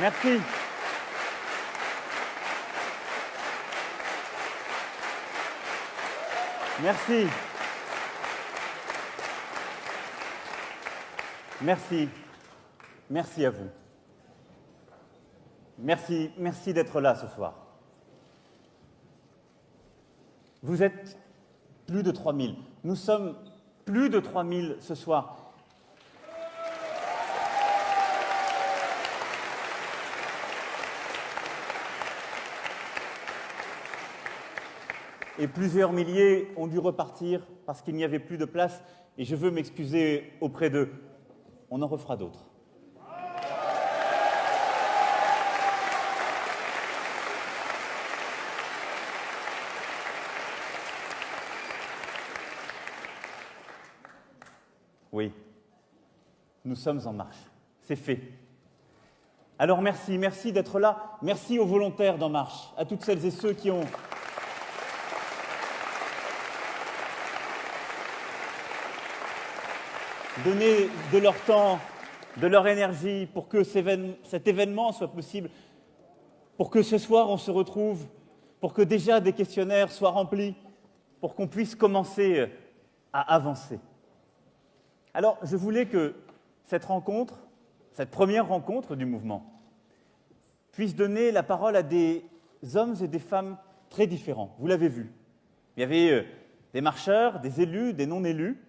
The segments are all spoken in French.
Merci. Merci. Merci. Merci à vous. Merci d'être là ce soir. Vous êtes plus de 3000. Nous sommes plus de 3000 ce soir. Et plusieurs milliers ont dû repartir parce qu'il n'y avait plus de place. Et je veux m'excuser auprès d'eux. On en refera d'autres. Oui, nous sommes en marche. C'est fait. Alors merci d'être là. Merci aux volontaires d'En Marche, à toutes celles et ceux qui ont donné de leur temps, de leur énergie pour que cet événement soit possible, pour que ce soir on se retrouve, pour que déjà des questionnaires soient remplis, pour qu'on puisse commencer à avancer. Alors, je voulais que cette rencontre, cette première rencontre du mouvement, puisse donner la parole à des hommes et des femmes très différents. Vous l'avez vu. Il y avait des marcheurs, des élus, des non-élus,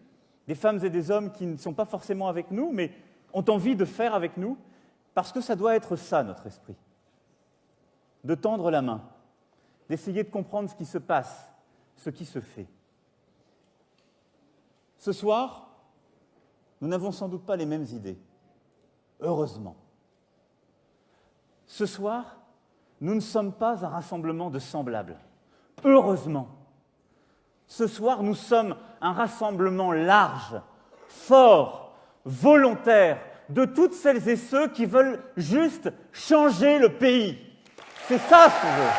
des femmes et des hommes qui ne sont pas forcément avec nous, mais ont envie de faire avec nous, parce que ça doit être ça, notre esprit. De tendre la main, d'essayer de comprendre ce qui se passe, ce qui se fait. Ce soir, nous n'avons sans doute pas les mêmes idées. Heureusement. Ce soir, nous ne sommes pas un rassemblement de semblables. Heureusement. Ce soir, nous sommes un rassemblement large, fort, volontaire, de toutes celles et ceux qui veulent juste changer le pays. C'est ça ce qu'on veut.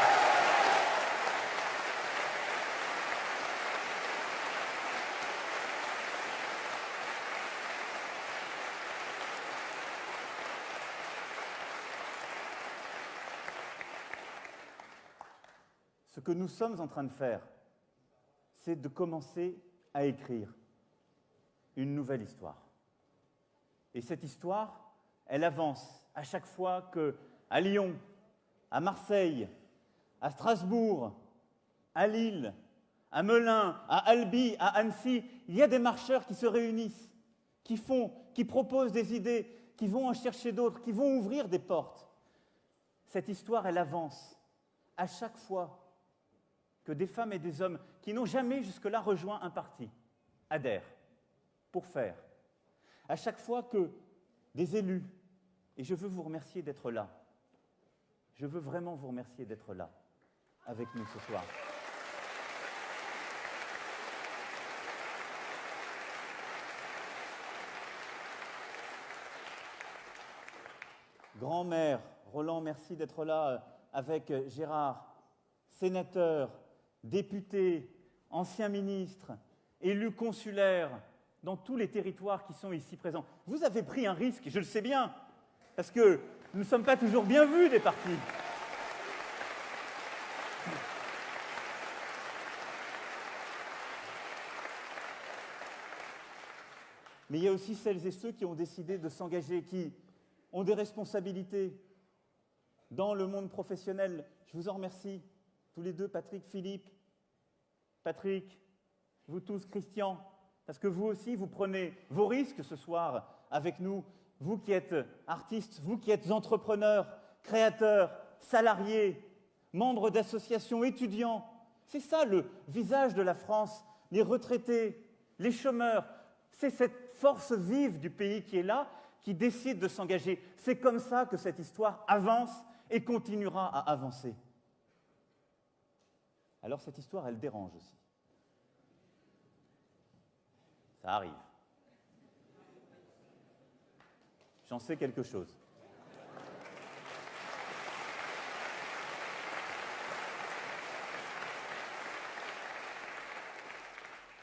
Ce que nous sommes en train de faire, c'est de commencer à écrire une nouvelle histoire. Et cette histoire, elle avance à chaque fois qu'à Lyon, à Marseille, à Strasbourg, à Lille, à Melun, à Albi, à Annecy, il y a des marcheurs qui se réunissent, qui proposent des idées, qui vont en chercher d'autres, qui vont ouvrir des portes. Cette histoire, elle avance à chaque fois que des femmes et des hommes qui n'ont jamais jusque-là rejoint un parti adhèrent pour faire. À chaque fois que des élus, et je veux vous remercier d'être là, je veux vraiment vous remercier d'être là avec nous ce soir. Grand-mère, Roland, merci d'être là avec Gérard, sénateur, députés, anciens ministres, élus consulaires, dans tous les territoires qui sont ici présents. Vous avez pris un risque, je le sais bien, parce que nous ne sommes pas toujours bien vus des partis. Mais il y a aussi celles et ceux qui ont décidé de s'engager, qui ont des responsabilités dans le monde professionnel. Je vous en remercie. Tous les deux, Patrick, Philippe, Patrick, vous tous, Christian, parce que vous aussi, vous prenez vos risques ce soir avec nous, vous qui êtes artistes, vous qui êtes entrepreneurs, créateurs, salariés, membres d'associations, étudiants. C'est ça le visage de la France, les retraités, les chômeurs. C'est cette force vive du pays qui est là, qui décide de s'engager. C'est comme ça que cette histoire avance et continuera à avancer. Alors cette histoire, elle dérange aussi. Ça arrive. J'en sais quelque chose.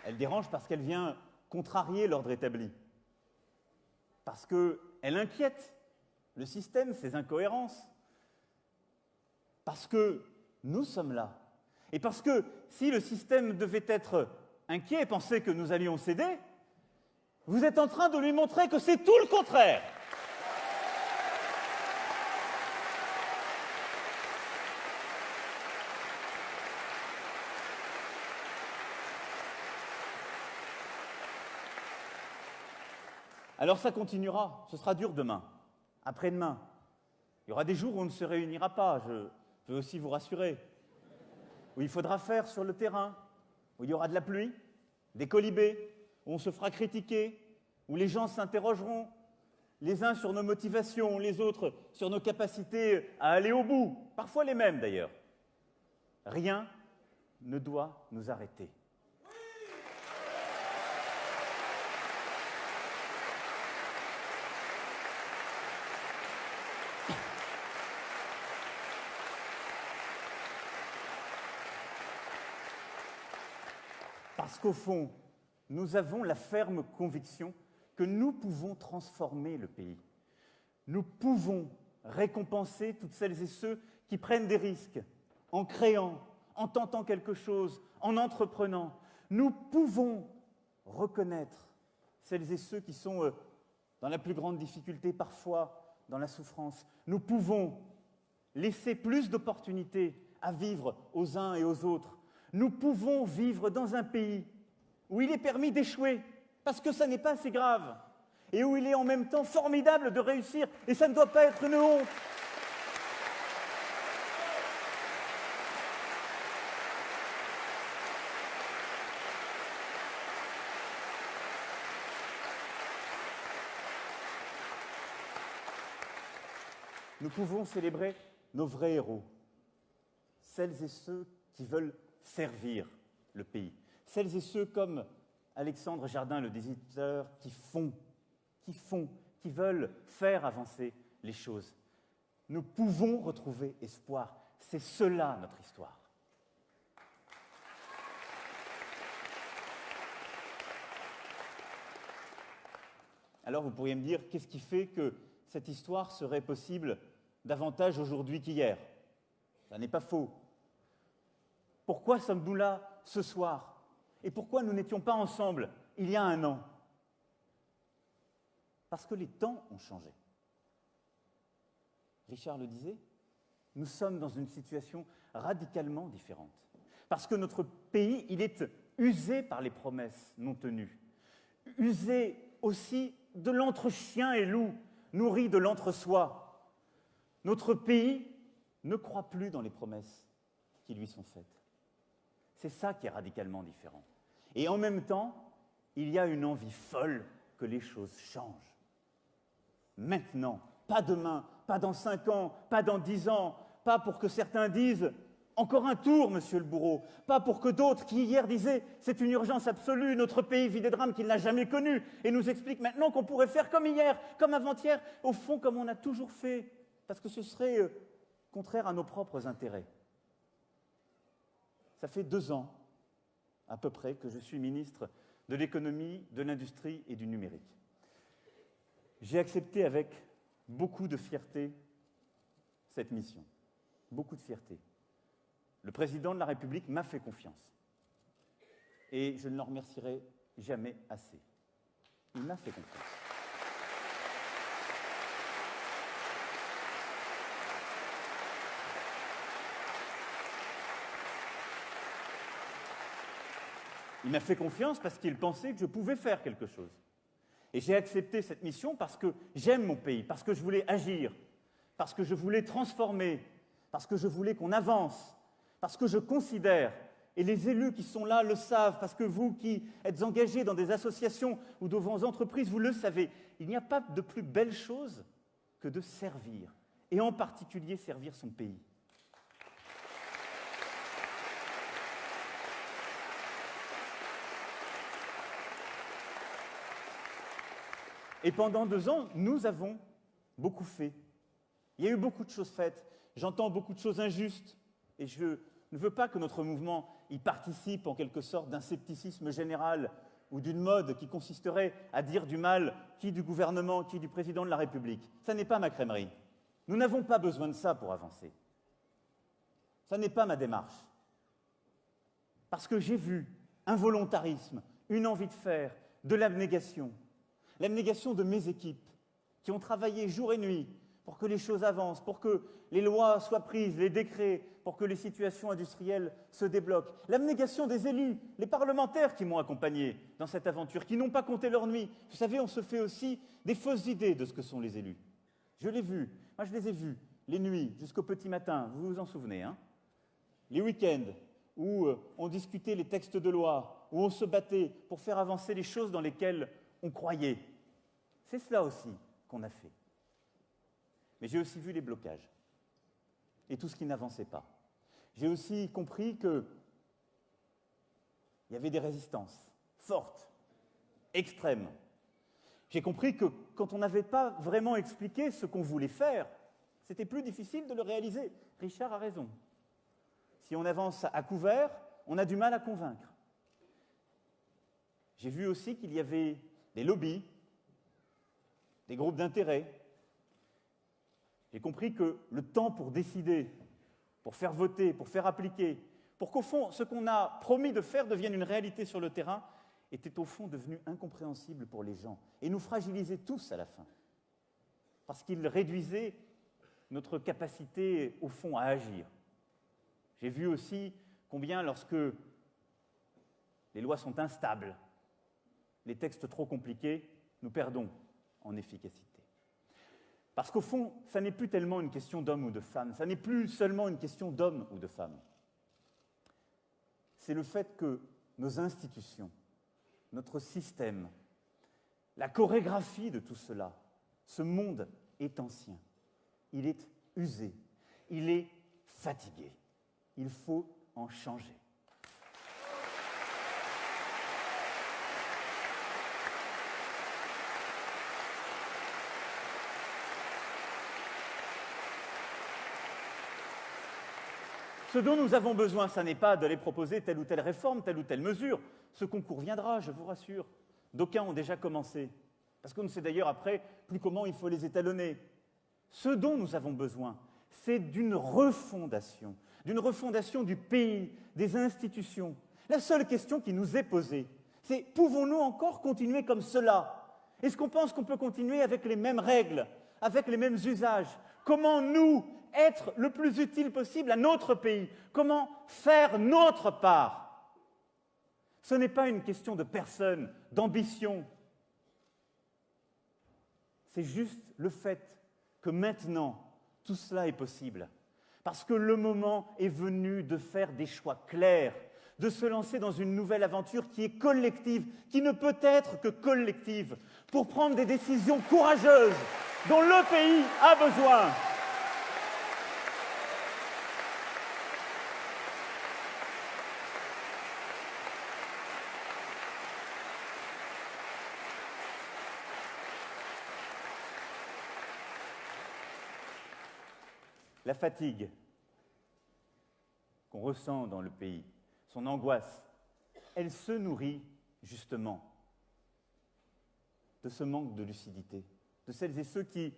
Elle dérange parce qu'elle vient contrarier l'ordre établi. Parce qu'elle inquiète le système, ses incohérences. Parce que nous sommes là. Et parce que si le système devait être inquiet et penser que nous allions céder, vous êtes en train de lui montrer que c'est tout le contraire. Alors ça continuera, ce sera dur demain, après-demain. Il y aura des jours où on ne se réunira pas, je veux aussi vous rassurer. Où il faudra faire sur le terrain, où il y aura de la pluie, des colibés, où on se fera critiquer, où les gens s'interrogeront, les uns sur nos motivations, les autres sur nos capacités à aller au bout, parfois les mêmes d'ailleurs. Rien ne doit nous arrêter. Parce qu'au fond, nous avons la ferme conviction que nous pouvons transformer le pays. Nous pouvons récompenser toutes celles et ceux qui prennent des risques en créant, en tentant quelque chose, en entreprenant. Nous pouvons reconnaître celles et ceux qui sont dans la plus grande difficulté, parfois dans la souffrance. Nous pouvons laisser plus d'opportunités à vivre aux uns et aux autres. Nous pouvons vivre dans un pays où il est permis d'échouer, parce que ça n'est pas assez grave, et où il est en même temps formidable de réussir, et ça ne doit pas être une honte. Nous pouvons célébrer nos vrais héros, celles et ceux qui veulent servir le pays. Celles et ceux comme Alexandre Jardin, le désiteur, qui veulent faire avancer les choses. Nous pouvons retrouver espoir. C'est cela notre histoire. Alors vous pourriez me dire, qu'est-ce qui fait que cette histoire serait possible davantage aujourd'hui qu'hier? Ça n'est pas faux. Pourquoi sommes-nous là ce soir? Et pourquoi nous n'étions pas ensemble il y a un an? Parce que les temps ont changé. Richard le disait, nous sommes dans une situation radicalement différente. Parce que notre pays, il est usé par les promesses non tenues, usé aussi de l'entre-chien et loup, nourri de l'entre-soi. Notre pays ne croit plus dans les promesses qui lui sont faites. C'est ça qui est radicalement différent. Et en même temps, il y a une envie folle que les choses changent. Maintenant, pas demain, pas dans 5 ans, pas dans 10 ans, pas pour que certains disent « encore un tour, monsieur le bourreau », pas pour que d'autres qui hier disaient « c'est une urgence absolue, notre pays vit des drames qu'il n'a jamais connus » et nous expliquent maintenant qu'on pourrait faire comme hier, comme avant-hier, au fond comme on a toujours fait, parce que ce serait contraire à nos propres intérêts. Ça fait 2 ans, à peu près, que je suis ministre de l'économie, de l'industrie et du numérique. J'ai accepté avec beaucoup de fierté cette mission, beaucoup de fierté. Le président de la République m'a fait confiance et je ne l'en remercierai jamais assez. Il m'a fait confiance. Il m'a fait confiance parce qu'il pensait que je pouvais faire quelque chose. Et j'ai accepté cette mission parce que j'aime mon pays, parce que je voulais agir, parce que je voulais transformer, parce que je voulais qu'on avance, parce que je considère, et les élus qui sont là le savent, parce que vous qui êtes engagés dans des associations ou dans vos entreprises, vous le savez, il n'y a pas de plus belle chose que de servir, et en particulier servir son pays. Et pendant 2 ans, nous avons beaucoup fait. Il y a eu beaucoup de choses faites. J'entends beaucoup de choses injustes. Et je ne veux pas que notre mouvement y participe en quelque sorte d'un scepticisme général ou d'une mode qui consisterait à dire du mal qui du gouvernement, qui du président de la République. Ça n'est pas ma crèmerie. Nous n'avons pas besoin de ça pour avancer. Ça n'est pas ma démarche. Parce que j'ai vu un volontarisme, une envie de faire, de l'abnégation de mes équipes qui ont travaillé jour et nuit pour que les choses avancent, pour que les lois soient prises, les décrets, pour que les situations industrielles se débloquent. L'abnégation des élus, les parlementaires qui m'ont accompagné dans cette aventure, qui n'ont pas compté leur nuit. Vous savez, on se fait aussi des fausses idées de ce que sont les élus. Je l'ai vu, moi je les ai vus, les nuits jusqu'au petit matin, vous vous en souvenez, hein? Les week-ends où on discutait les textes de loi, où on se battait pour faire avancer les choses dans lesquelles on croyait. C'est cela aussi qu'on a fait. Mais j'ai aussi vu les blocages et tout ce qui n'avançait pas. J'ai aussi compris qu'il y avait des résistances fortes, extrêmes. J'ai compris que quand on n'avait pas vraiment expliqué ce qu'on voulait faire, c'était plus difficile de le réaliser. Richard a raison. Si on avance à couvert, on a du mal à convaincre. J'ai vu aussi qu'il y avait des lobbies, des groupes d'intérêt. J'ai compris que le temps pour décider, pour faire voter, pour faire appliquer, pour qu'au fond, ce qu'on a promis de faire devienne une réalité sur le terrain, était au fond devenu incompréhensible pour les gens et nous fragilisait tous à la fin. Parce qu'il réduisait notre capacité, au fond, à agir. J'ai vu aussi combien, lorsque les lois sont instables, les textes trop compliqués, nous perdons en efficacité. Parce qu'au fond, ça n'est plus tellement une question d'homme ou de femme, ça n'est plus seulement une question d'homme ou de femme. C'est le fait que nos institutions, notre système, la chorégraphie de tout cela, ce monde est ancien, il est usé, il est fatigué. Il faut en changer. Ce dont nous avons besoin, ce n'est pas d'aller proposer telle ou telle réforme, telle ou telle mesure. Ce concours viendra, je vous rassure. D'aucuns ont déjà commencé. Parce qu'on ne sait d'ailleurs après plus comment il faut les étalonner. Ce dont nous avons besoin, c'est d'une refondation du pays, des institutions. La seule question qui nous est posée, c'est pouvons-nous encore continuer comme cela? Est-ce qu'on pense qu'on peut continuer avec les mêmes règles, avec les mêmes usages? Comment nous être le plus utile possible à notre pays? Comment faire notre part? Ce n'est pas une question de personne, d'ambition. C'est juste le fait que maintenant, tout cela est possible. Parce que le moment est venu de faire des choix clairs, de se lancer dans une nouvelle aventure qui est collective, qui ne peut être que collective, pour prendre des décisions courageuses dont le pays a besoin. La fatigue qu'on ressent dans le pays, son angoisse, elle se nourrit justement de ce manque de lucidité, de celles et ceux qui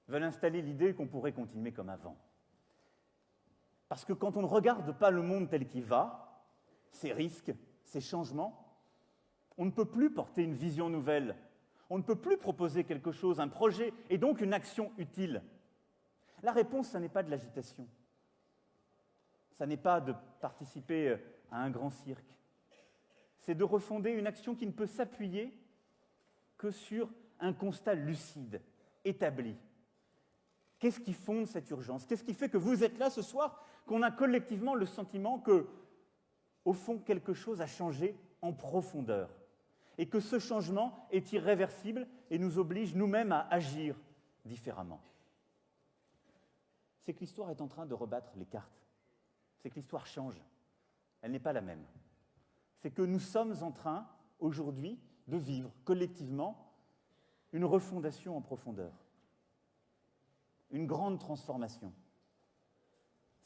veulent installer l'idée qu'on pourrait continuer comme avant. Parce que quand on ne regarde pas le monde tel qu'il va, ses risques, ses changements, on ne peut plus porter une vision nouvelle, on ne peut plus proposer quelque chose, un projet, et donc une action utile. La réponse, ça n'est pas de l'agitation. Ça n'est pas de participer à un grand cirque. C'est de refonder une action qui ne peut s'appuyer que sur un constat lucide, établi. Qu'est-ce qui fonde cette urgence? Qu'est-ce qui fait que vous êtes là ce soir, qu'on a collectivement le sentiment que, au fond, quelque chose a changé en profondeur et que ce changement est irréversible et nous oblige nous-mêmes à agir différemment? C'est que l'histoire est en train de rebattre les cartes. C'est que l'histoire change. Elle n'est pas la même. C'est que nous sommes en train, aujourd'hui, de vivre collectivement une refondation en profondeur. Une grande transformation.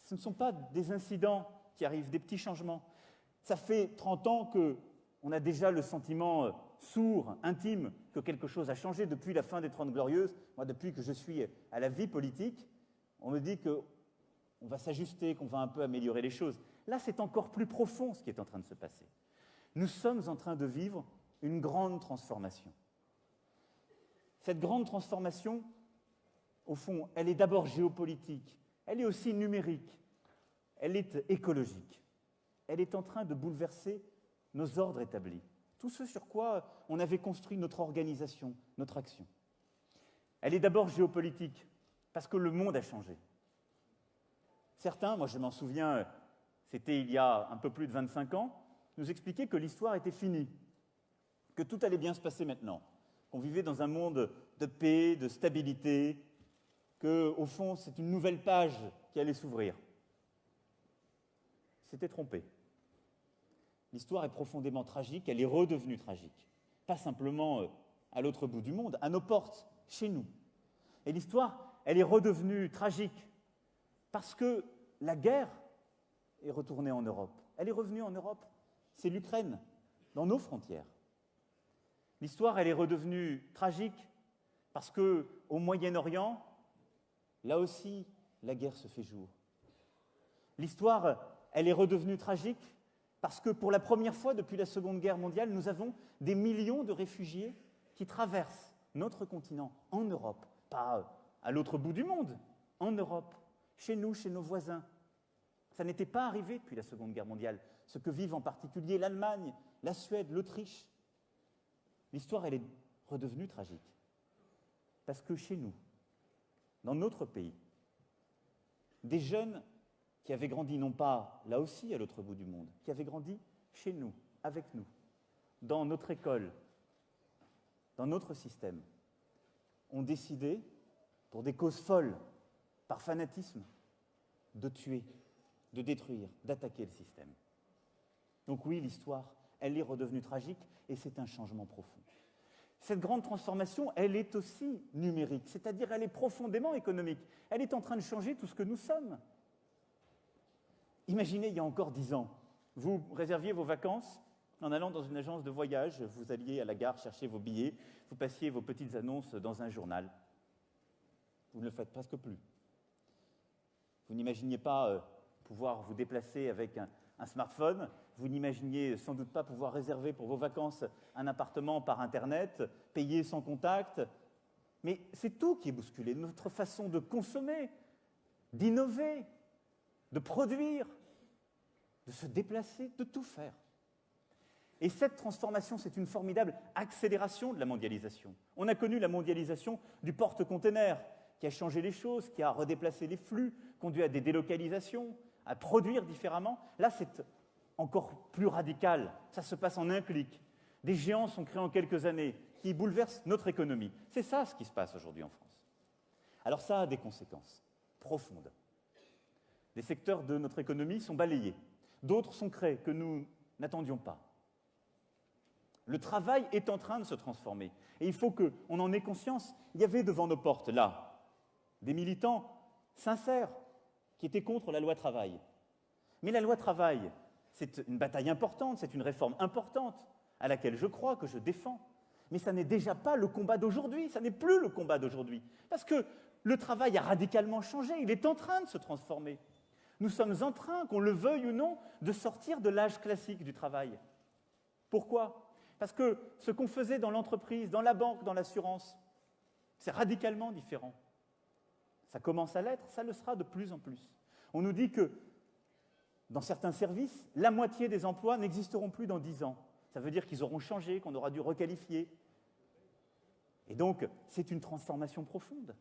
Ce ne sont pas des incidents qui arrivent, des petits changements. Ça fait 30 ans on a déjà le sentiment sourd, intime, que quelque chose a changé depuis la fin des 30 Glorieuses. Moi, depuis que je suis à la vie politique, on me dit qu'on va s'ajuster, qu'on va un peu améliorer les choses. Là, c'est encore plus profond ce qui est en train de se passer. Nous sommes en train de vivre une grande transformation. Cette grande transformation, au fond, elle est d'abord géopolitique, elle est aussi numérique, elle est écologique. Elle est en train de bouleverser nos ordres établis, tout ce sur quoi on avait construit notre organisation, notre action. Elle est d'abord géopolitique, parce que le monde a changé. Certains, moi je m'en souviens, c'était il y a un peu plus de 25 ans, nous expliquaient que l'histoire était finie, que tout allait bien se passer maintenant, qu'on vivait dans un monde de paix, de stabilité, qu'au fond c'est une nouvelle page qui allait s'ouvrir. C'était trompé. L'histoire est profondément tragique, elle est redevenue tragique. Pas simplement à l'autre bout du monde, à nos portes, chez nous. Et l'histoire, elle est redevenue tragique parce que la guerre est retournée en Europe. Elle est revenue en Europe. C'est l'Ukraine, dans nos frontières. L'histoire, elle est redevenue tragique parce qu'au Moyen-Orient, là aussi, la guerre se fait jour. L'histoire, elle est redevenue tragique parce que pour la première fois depuis la Seconde Guerre mondiale, nous avons des millions de réfugiés qui traversent notre continent en Europe, pas à l'autre bout du monde, en Europe, chez nous, chez nos voisins. Ça n'était pas arrivé depuis la Seconde Guerre mondiale, ce que vivent en particulier l'Allemagne, la Suède, l'Autriche. L'histoire, elle est redevenue tragique. Parce que chez nous, dans notre pays, des jeunes qui avaient grandi, non pas là aussi à l'autre bout du monde, qui avaient grandi chez nous, avec nous, dans notre école, dans notre système, ont décidé, pour des causes folles, par fanatisme, de tuer, de détruire, d'attaquer le système. Donc oui, l'histoire, elle est redevenue tragique et c'est un changement profond. Cette grande transformation, elle est aussi numérique, c'est-à-dire elle est profondément économique. Elle est en train de changer tout ce que nous sommes. Imaginez, il y a encore 10 ans, vous réserviez vos vacances en allant dans une agence de voyage, vous alliez à la gare chercher vos billets, vous passiez vos petites annonces dans un journal. Vous ne le faites presque plus. Vous n'imaginiez pas pouvoir vous déplacer avec un smartphone, vous n'imaginiez sans doute pas pouvoir réserver pour vos vacances un appartement par Internet, payer sans contact. Mais c'est tout qui est bousculé, notre façon de consommer, d'innover, de produire, de se déplacer, de tout faire. Et cette transformation, c'est une formidable accélération de la mondialisation. On a connu la mondialisation du porte-container, qui a changé les choses, qui a redéplacé les flux, conduit à des délocalisations, à produire différemment. Là, c'est encore plus radical. Ça se passe en un clic. Des géants sont créés en quelques années, qui bouleversent notre économie. C'est ça ce qui se passe aujourd'hui en France. Alors ça a des conséquences profondes. Des secteurs de notre économie sont balayés. D'autres sont créés que nous n'attendions pas. Le travail est en train de se transformer. Et il faut qu'on en ait conscience. Il y avait devant nos portes, là, des militants sincères qui étaient contre la loi travail. Mais la loi travail, c'est une bataille importante, c'est une réforme importante à laquelle je crois, que je défends. Mais ça n'est déjà pas le combat d'aujourd'hui, ça n'est plus le combat d'aujourd'hui. Parce que le travail a radicalement changé, il est en train de se transformer. Nous sommes en train, qu'on le veuille ou non, de sortir de l'âge classique du travail. Pourquoi ? Parce que ce qu'on faisait dans l'entreprise, dans la banque, dans l'assurance, c'est radicalement différent. Ça commence à l'être, ça le sera de plus en plus. On nous dit que dans certains services, la moitié des emplois n'existeront plus dans 10 ans. Ça veut dire qu'ils auront changé, qu'on aura dû requalifier. Et donc, c'est une transformation profonde.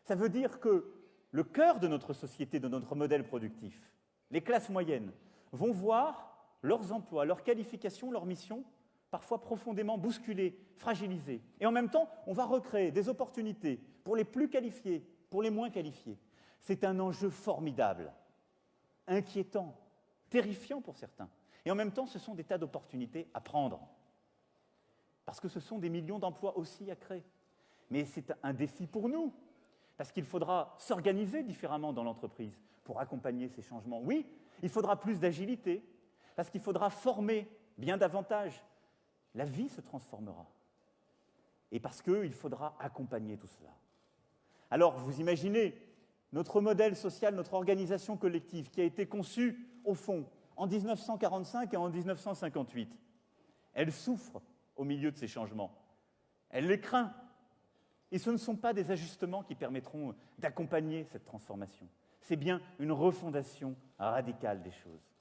Ça veut dire que le cœur de notre société, de notre modèle productif, les classes moyennes, vont voir leurs emplois, leurs qualifications, leurs missions, parfois profondément bousculées, fragilisées. Et en même temps, on va recréer des opportunités pour les plus qualifiés, pour les moins qualifiés. C'est un enjeu formidable, inquiétant, terrifiant pour certains. Et en même temps, ce sont des tas d'opportunités à prendre. Parce que ce sont des millions d'emplois aussi à créer. Mais c'est un défi pour nous. Parce qu'il faudra s'organiser différemment dans l'entreprise pour accompagner ces changements. Oui, il faudra plus d'agilité, parce qu'il faudra former bien davantage. La vie se transformera. Et parce qu'il faudra accompagner tout cela. Alors, vous imaginez, notre modèle social, notre organisation collective qui a été conçue, au fond, en 1945 et en 1958, elle souffre au milieu de ces changements. Elle les craint. Et ce ne sont pas des ajustements qui permettront d'accompagner cette transformation. C'est bien une refondation radicale des choses.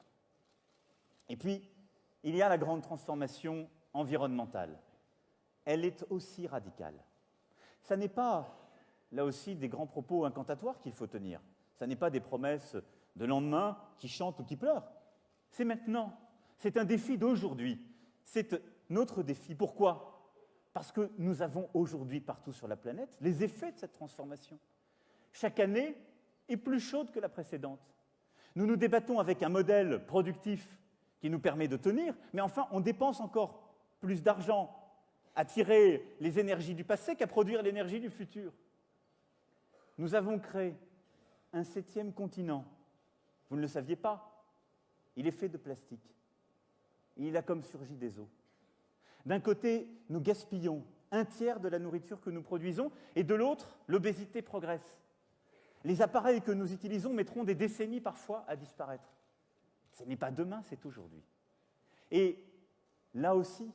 Et puis, il y a la grande transformation environnementale. Elle est aussi radicale. Ça n'est pas, là aussi, des grands propos incantatoires qu'il faut tenir. Ça n'est pas des promesses de lendemain qui chantent ou qui pleurent. C'est maintenant. C'est un défi d'aujourd'hui. C'est notre défi. Pourquoi ? Parce que nous avons aujourd'hui, partout sur la planète, les effets de cette transformation. Chaque année est plus chaude que la précédente. Nous nous débattons avec un modèle productif qui nous permet de tenir, mais enfin, on dépense encore plus d'argent à tirer les énergies du passé qu'à produire l'énergie du futur. Nous avons créé un 7e continent. Vous ne le saviez pas. Il est fait de plastique. Il a comme surgi des eaux. D'un côté, nous gaspillons 1/3 de la nourriture que nous produisons, et de l'autre, l'obésité progresse. Les appareils que nous utilisons mettront des décennies parfois à disparaître. Ce n'est pas demain, c'est aujourd'hui. Et là aussi,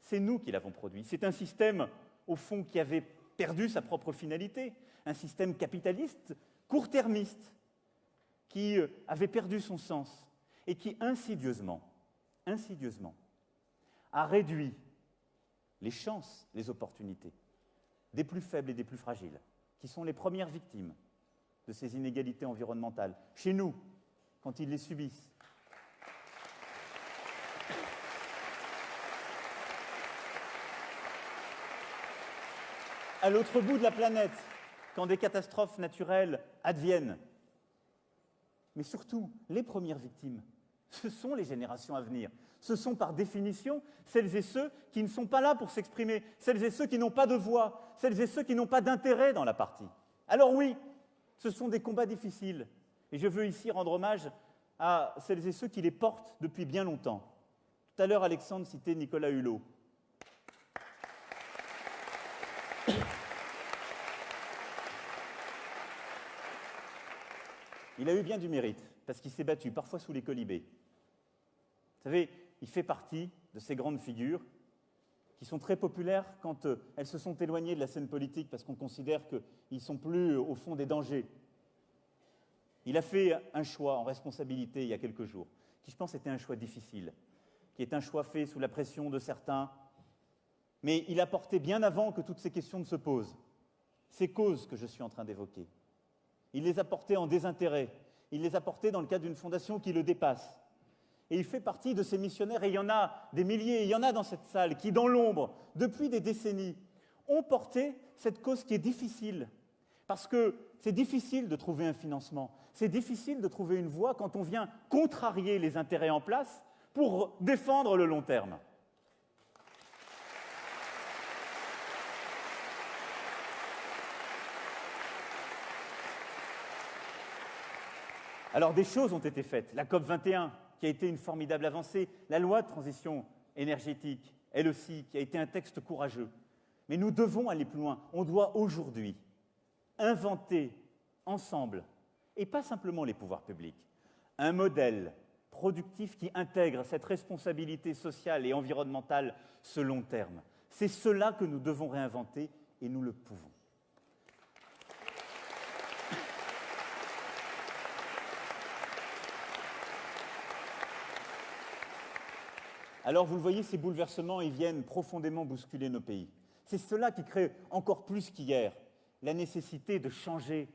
c'est nous qui l'avons produit. C'est un système, au fond, qui avait perdu sa propre finalité, un système capitaliste, court-termiste, qui avait perdu son sens et qui, insidieusement, a réduit les chances, les opportunités des plus faibles et des plus fragiles, qui sont les premières victimes de ces inégalités environnementales, chez nous, quand ils les subissent. À l'autre bout de la planète, quand des catastrophes naturelles adviennent. Mais surtout, les premières victimes, ce sont les générations à venir. Ce sont par définition celles et ceux qui ne sont pas là pour s'exprimer, celles et ceux qui n'ont pas de voix, celles et ceux qui n'ont pas d'intérêt dans la partie. Alors oui, ce sont des combats difficiles. Et je veux ici rendre hommage à celles et ceux qui les portent depuis bien longtemps. Tout à l'heure, Alexandre citait Nicolas Hulot. Il a eu bien du mérite, parce qu'il s'est battu, parfois sous les colibés. Vous savez, il fait partie de ces grandes figures qui sont très populaires quand elles se sont éloignées de la scène politique, parce qu'on considère qu'ils ne sont plus au fond des dangers. Il a fait un choix en responsabilité il y a quelques jours, qui je pense était un choix difficile, qui est un choix fait sous la pression de certains, mais il a porté bien avant que toutes ces questions ne se posent, ces causes que je suis en train d'évoquer. Il les a portées en désintérêt, il les a portées dans le cadre d'une fondation qui le dépasse. Et il fait partie de ces missionnaires, et il y en a des milliers, il y en a dans cette salle, qui, dans l'ombre, depuis des décennies, ont porté cette cause qui est difficile. Parce que c'est difficile de trouver un financement, c'est difficile de trouver une voie quand on vient contrarier les intérêts en place pour défendre le long terme. Alors des choses ont été faites. La COP21, qui a été une formidable avancée, la loi de transition énergétique, elle aussi, qui a été un texte courageux. Mais nous devons aller plus loin. On doit aujourd'hui inventer ensemble, et pas simplement les pouvoirs publics, un modèle productif qui intègre cette responsabilité sociale et environnementale ce long terme. C'est cela que nous devons réinventer, et nous le pouvons. Alors, vous le voyez, ces bouleversements, ils viennent profondément bousculer nos pays. C'est cela qui crée encore plus qu'hier la nécessité de changer,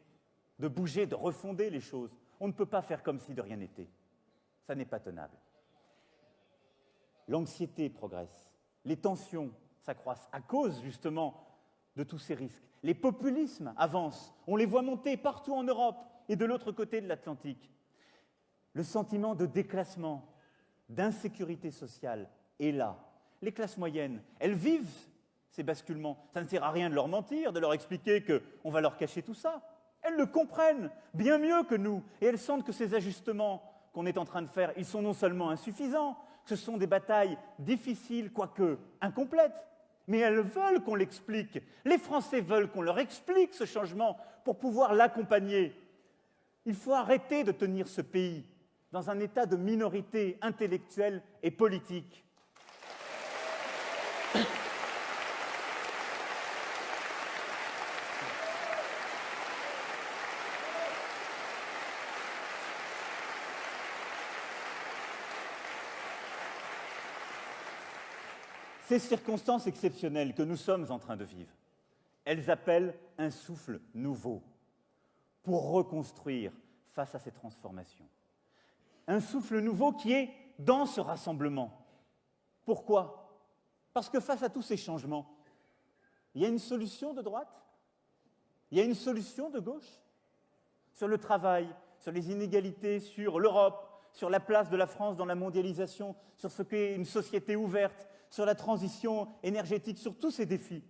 de bouger, de refonder les choses. On ne peut pas faire comme si de rien n'était. Ça n'est pas tenable. L'anxiété progresse, les tensions s'accroissent à cause, justement, de tous ces risques. Les populismes avancent, on les voit monter partout en Europe et de l'autre côté de l'Atlantique. Le sentiment de déclassement, d'insécurité sociale est là. Les classes moyennes, elles vivent ces basculements. Ça ne sert à rien de leur mentir, de leur expliquer qu'on va leur cacher tout ça. Elles le comprennent bien mieux que nous et elles sentent que ces ajustements qu'on est en train de faire, ils sont non seulement insuffisants, ce sont des batailles difficiles, quoique incomplètes, mais elles veulent qu'on l'explique. Les Français veulent qu'on leur explique ce changement pour pouvoir l'accompagner. Il faut arrêter de tenir ce pays dans un état de minorité intellectuelle et politique. Ces circonstances exceptionnelles que nous sommes en train de vivre, elles appellent un souffle nouveau pour reconstruire face à ces transformations. Un souffle nouveau qui est dans ce rassemblement. Pourquoi? Parce que face à tous ces changements, il y a une solution de droite, il y a une solution de gauche, sur le travail, sur les inégalités, sur l'Europe, sur la place de la France dans la mondialisation, sur ce qu'est une société ouverte, sur la transition énergétique, sur tous ces défis.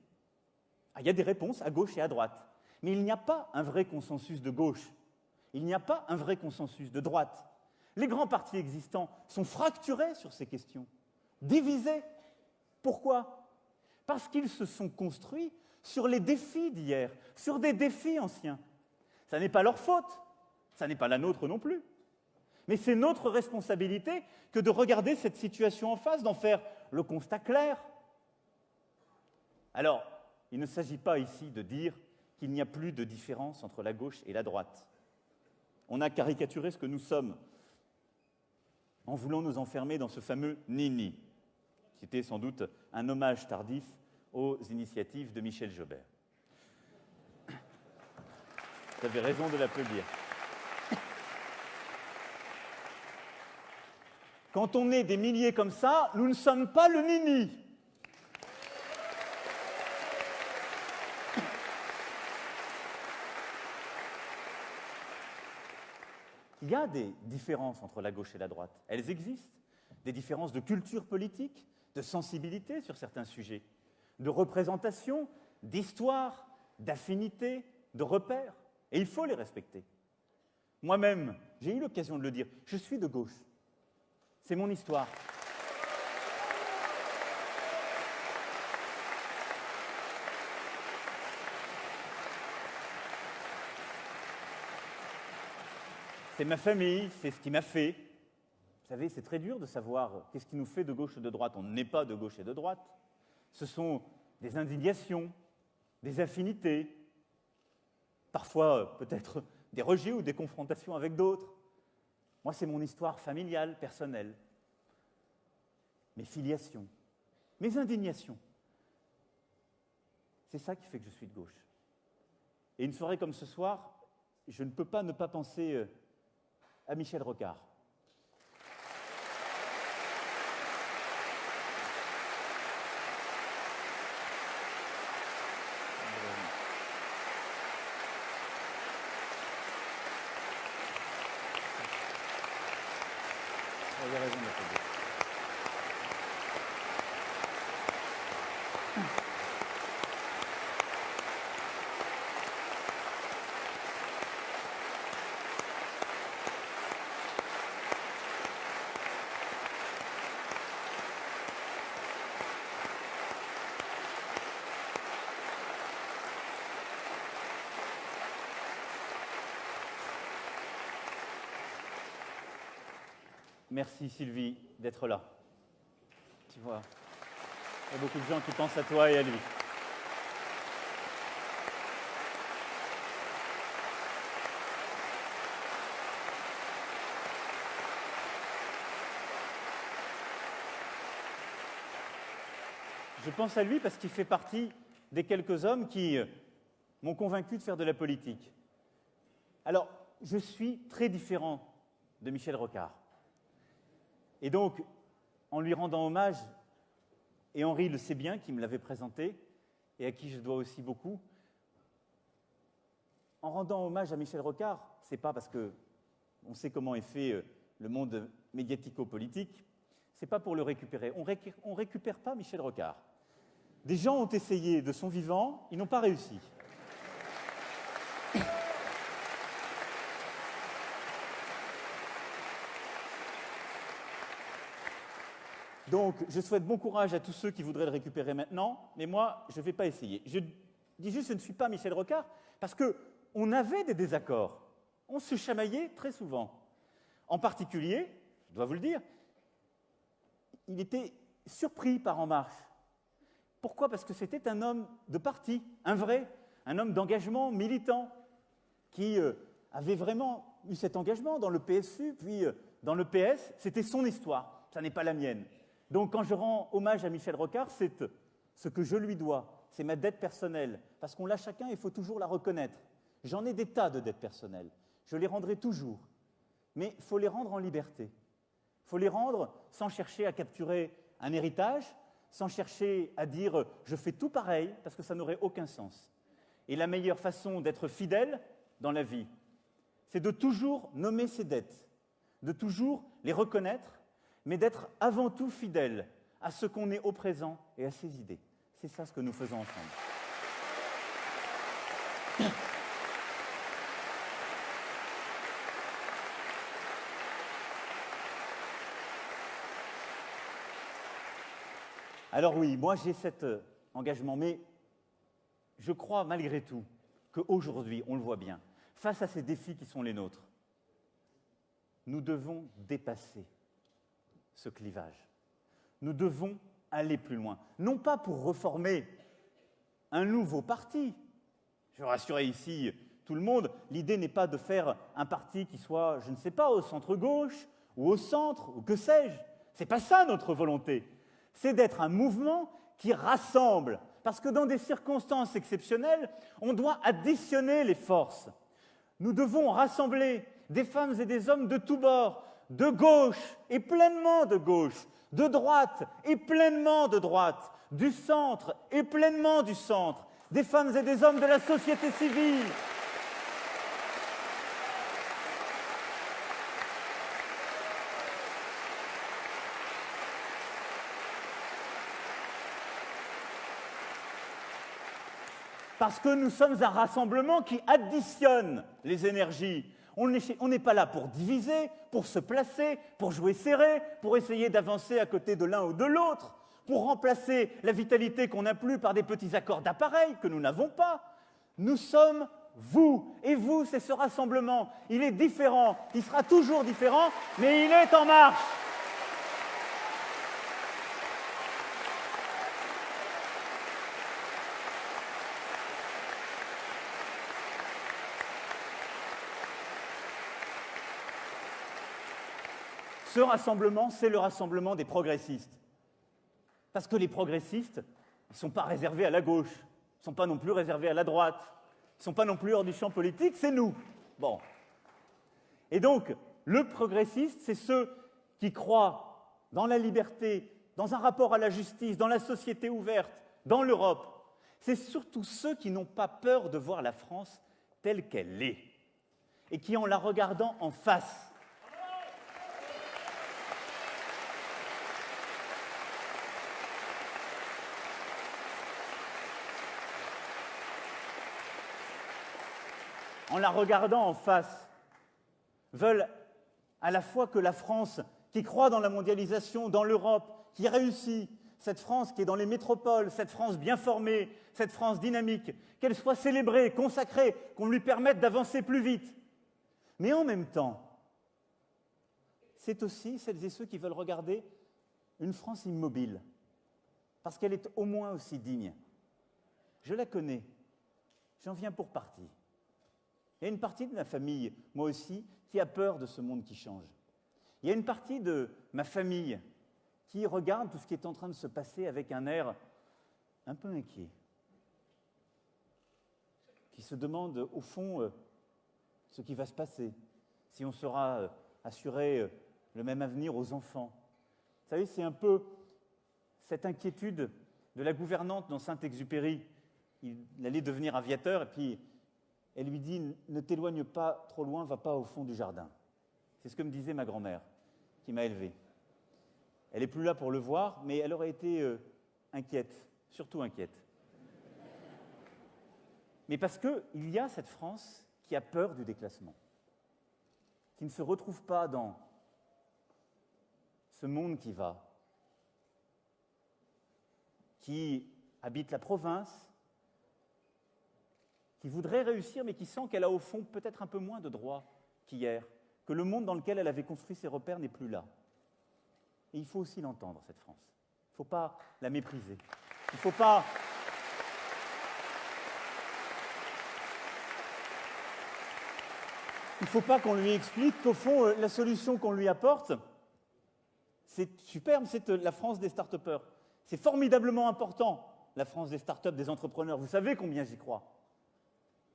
Il y a des réponses à gauche et à droite, mais il n'y a pas un vrai consensus de gauche, il n'y a pas un vrai consensus de droite. Les grands partis existants sont fracturés sur ces questions, divisés. Pourquoi? Parce qu'ils se sont construits sur les défis d'hier, sur des défis anciens. Ça n'est pas leur faute, ça n'est pas la nôtre non plus. Mais c'est notre responsabilité que de regarder cette situation en face, d'en faire le constat clair. Alors, il ne s'agit pas ici de dire qu'il n'y a plus de différence entre la gauche et la droite. On a caricaturé ce que nous sommes en voulant nous enfermer dans ce fameux nini, qui était sans doute un hommage tardif aux initiatives de Michel Joubert. Vous avez raison de l'applaudir. Quand on est des milliers comme ça, nous ne sommes pas le nini. Il y a des différences entre la gauche et la droite. Elles existent. Des différences de culture politique, de sensibilité sur certains sujets, de représentation, d'histoire, d'affinité, de repères. Et il faut les respecter. Moi-même, j'ai eu l'occasion de le dire, je suis de gauche. C'est mon histoire. C'est ma famille, c'est ce qui m'a fait. Vous savez, c'est très dur de savoir qu'est-ce qui nous fait de gauche ou de droite. On n'est pas de gauche et de droite. Ce sont des indignations, des affinités, parfois peut-être des rejets ou des confrontations avec d'autres. Moi, c'est mon histoire familiale, personnelle. Mes filiations, mes indignations. C'est ça qui fait que je suis de gauche. Et une soirée comme ce soir, je ne peux pas ne pas penser à Michel Rocard. Vous avez raison d'applaudir. Merci Sylvie d'être là. Tu vois, il y a beaucoup de gens qui pensent à toi et à lui. Je pense à lui parce qu'il fait partie des quelques hommes qui m'ont convaincu de faire de la politique. Alors, je suis très différent de Michel Rocard. Et donc, en lui rendant hommage, et Henri le sait bien, qui me l'avait présenté, et à qui je dois aussi beaucoup, en rendant hommage à Michel Rocard, c'est pas parce qu'on sait comment est fait le monde médiatico-politique, c'est pas pour le récupérer. On récupère pas Michel Rocard. Des gens ont essayé de son vivant, ils n'ont pas réussi. Donc, je souhaite bon courage à tous ceux qui voudraient le récupérer maintenant, mais moi, je ne vais pas essayer. Je dis juste que je ne suis pas Michel Rocard, parce qu'on avait des désaccords. On se chamaillait très souvent. En particulier, je dois vous le dire, il était surpris par En Marche. Pourquoi? Parce que c'était un homme de parti, un vrai, un homme d'engagement militant, qui avait vraiment eu cet engagement dans le PSU, puis dans le PS. C'était son histoire, ça n'est pas la mienne. Donc quand je rends hommage à Michel Rocard, c'est ce que je lui dois, c'est ma dette personnelle, parce qu'on l'a chacun, il faut toujours la reconnaître. J'en ai des tas de dettes personnelles, je les rendrai toujours, mais il faut les rendre en liberté. Il faut les rendre sans chercher à capturer un héritage, sans chercher à dire « je fais tout pareil », parce que ça n'aurait aucun sens. Et la meilleure façon d'être fidèle dans la vie, c'est de toujours nommer ses dettes, de toujours les reconnaître, mais d'être avant tout fidèle à ce qu'on est au présent et à ses idées. C'est ça ce que nous faisons ensemble. Alors oui, moi j'ai cet engagement, mais je crois malgré tout qu'aujourd'hui, on le voit bien, face à ces défis qui sont les nôtres, nous devons dépasser ce clivage. Nous devons aller plus loin. Non pas pour reformer un nouveau parti. Je veux rassurer ici tout le monde, l'idée n'est pas de faire un parti qui soit, je ne sais pas, au centre-gauche ou au centre, ou que sais-je. Ce n'est pas ça notre volonté. C'est d'être un mouvement qui rassemble. Parce que dans des circonstances exceptionnelles, on doit additionner les forces. Nous devons rassembler des femmes et des hommes de tous bords, de gauche et pleinement de gauche, de droite et pleinement de droite, du centre et pleinement du centre, des femmes et des hommes de la société civile. Parce que nous sommes un rassemblement qui additionne les énergies. On n'est pas là pour diviser, pour se placer, pour jouer serré, pour essayer d'avancer à côté de l'un ou de l'autre, pour remplacer la vitalité qu'on n'a plus par des petits accords d'appareil que nous n'avons pas. Nous sommes vous, et vous, c'est ce rassemblement. Il est différent, il sera toujours différent, mais il est en marche. Ce rassemblement, c'est le rassemblement des progressistes. Parce que les progressistes, ils ne sont pas réservés à la gauche, ils ne sont pas non plus réservés à la droite, ils ne sont pas non plus hors du champ politique, c'est nous. Bon. Et donc, le progressiste, c'est ceux qui croient dans la liberté, dans un rapport à la justice, dans la société ouverte, dans l'Europe. C'est surtout ceux qui n'ont pas peur de voir la France telle qu'elle est et qui, en la regardant en face, veulent à la fois que la France, qui croit dans la mondialisation, dans l'Europe, qui réussit, cette France qui est dans les métropoles, cette France bien formée, cette France dynamique, qu'elle soit célébrée, consacrée, qu'on lui permette d'avancer plus vite. Mais en même temps, c'est aussi celles et ceux qui veulent regarder une France immobile, parce qu'elle est au moins aussi digne. Je la connais, j'en viens pour partie. Il y a une partie de ma famille, moi aussi, qui a peur de ce monde qui change. Il y a une partie de ma famille qui regarde tout ce qui est en train de se passer avec un air un peu inquiet, qui se demande, au fond, ce qui va se passer, si on sera assuré le même avenir aux enfants. Vous savez, c'est un peu cette inquiétude de la gouvernante dans Saint-Exupéry. Il allait devenir aviateur, et puis elle lui dit « Ne t'éloigne pas trop loin, va pas au fond du jardin ». C'est ce que me disait ma grand-mère, qui m'a élevé. Elle n'est plus là pour le voir, mais elle aurait été inquiète, surtout inquiète. Mais parce qu'il y a cette France qui a peur du déclassement, qui ne se retrouve pas dans ce monde qui va, qui habite la province, qui voudrait réussir, mais qui sent qu'elle a au fond peut-être un peu moins de droits qu'hier, que le monde dans lequel elle avait construit ses repères n'est plus là. Et il faut aussi l'entendre, cette France. Il ne faut pas la mépriser. Il ne faut pas... Il ne faut pas qu'on lui explique qu'au fond, la solution qu'on lui apporte, c'est superbe, c'est la France des start-upers. C'est formidablement important, la France des start-up, des entrepreneurs. Vous savez combien j'y crois.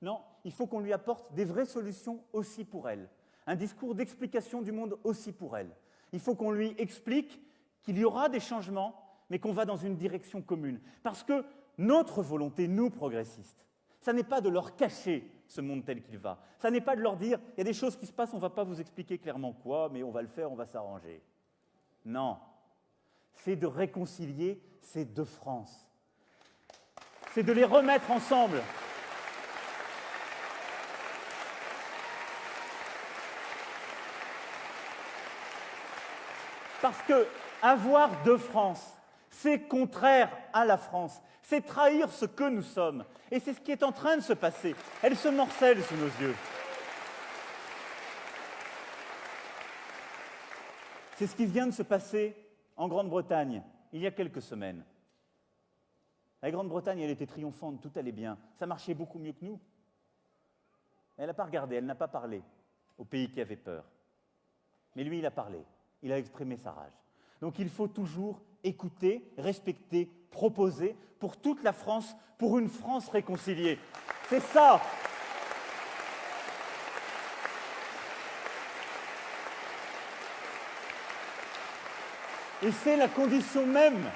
Non, il faut qu'on lui apporte des vraies solutions aussi pour elle. Un discours d'explication du monde aussi pour elle. Il faut qu'on lui explique qu'il y aura des changements, mais qu'on va dans une direction commune. Parce que notre volonté, nous, progressistes, ça n'est pas de leur cacher ce monde tel qu'il va. Ça n'est pas de leur dire, il y a des choses qui se passent, on ne va pas vous expliquer clairement quoi, mais on va le faire, on va s'arranger. Non. C'est de réconcilier ces deux France. C'est de les remettre ensemble. Parce que avoir deux France, c'est contraire à la France. C'est trahir ce que nous sommes. Et c'est ce qui est en train de se passer. Elle se morcelle sous nos yeux. C'est ce qui vient de se passer en Grande-Bretagne, il y a quelques semaines. La Grande-Bretagne, elle était triomphante, tout allait bien. Ça marchait beaucoup mieux que nous. Elle n'a pas regardé, elle n'a pas parlé au pays qui avait peur. Mais lui, il a parlé. Il a exprimé sa rage. Donc il faut toujours écouter, respecter, proposer pour toute la France, pour une France réconciliée. C'est ça. Et c'est la condition même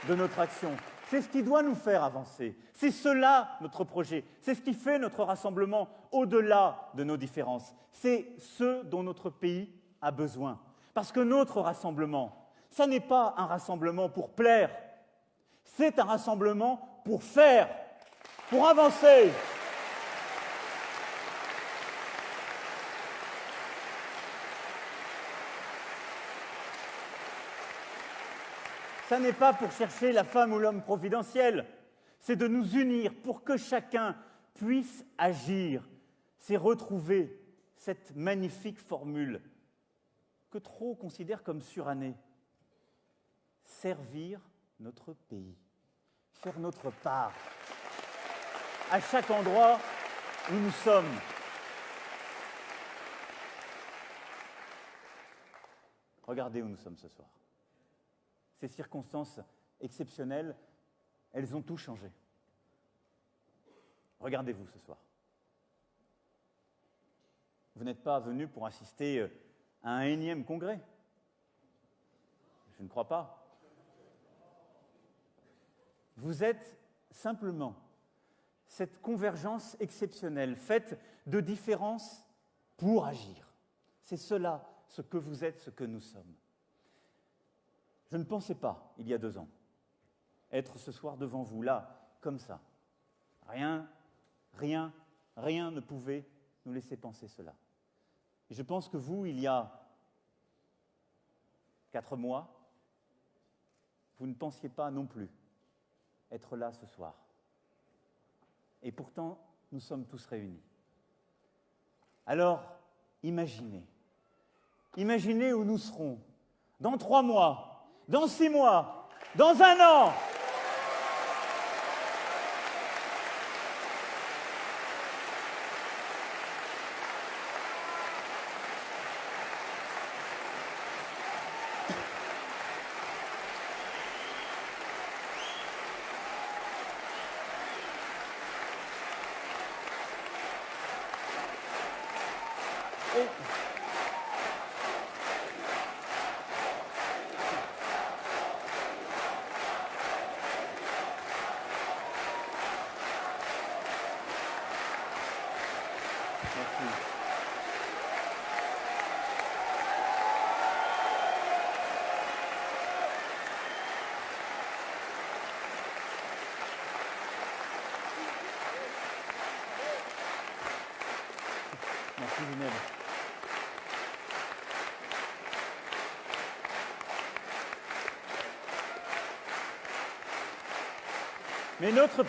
de notre action. C'est ce qui doit nous faire avancer. C'est cela notre projet. C'est ce qui fait notre rassemblement au-delà de nos différences. C'est ce dont notre pays a besoin. Parce que notre rassemblement, ça n'est pas un rassemblement pour plaire, c'est un rassemblement pour faire, pour avancer. Ça n'est pas pour chercher la femme ou l'homme providentiel, c'est de nous unir pour que chacun puisse agir. C'est retrouver cette magnifique formule que trop considèrent comme surannée. Servir notre pays, faire notre part, à chaque endroit où nous sommes. Regardez où nous sommes ce soir. Ces circonstances exceptionnelles, elles ont tout changé. Regardez-vous ce soir. Vous n'êtes pas venus pour assister à un énième congrès. Je ne crois pas. Vous êtes simplement cette convergence exceptionnelle, faite de différences pour agir. C'est cela, ce que vous êtes, ce que nous sommes. Je ne pensais pas, il y a 2 ans, être ce soir devant vous, là, comme ça. Rien ne pouvait nous laisser penser cela. Et je pense que vous, il y a 4 mois, vous ne pensiez pas non plus être là ce soir. Et pourtant, nous sommes tous réunis. Alors, imaginez où nous serons dans 3 mois, dans 6 mois, dans 1 an. Merci Zineb. Mais notre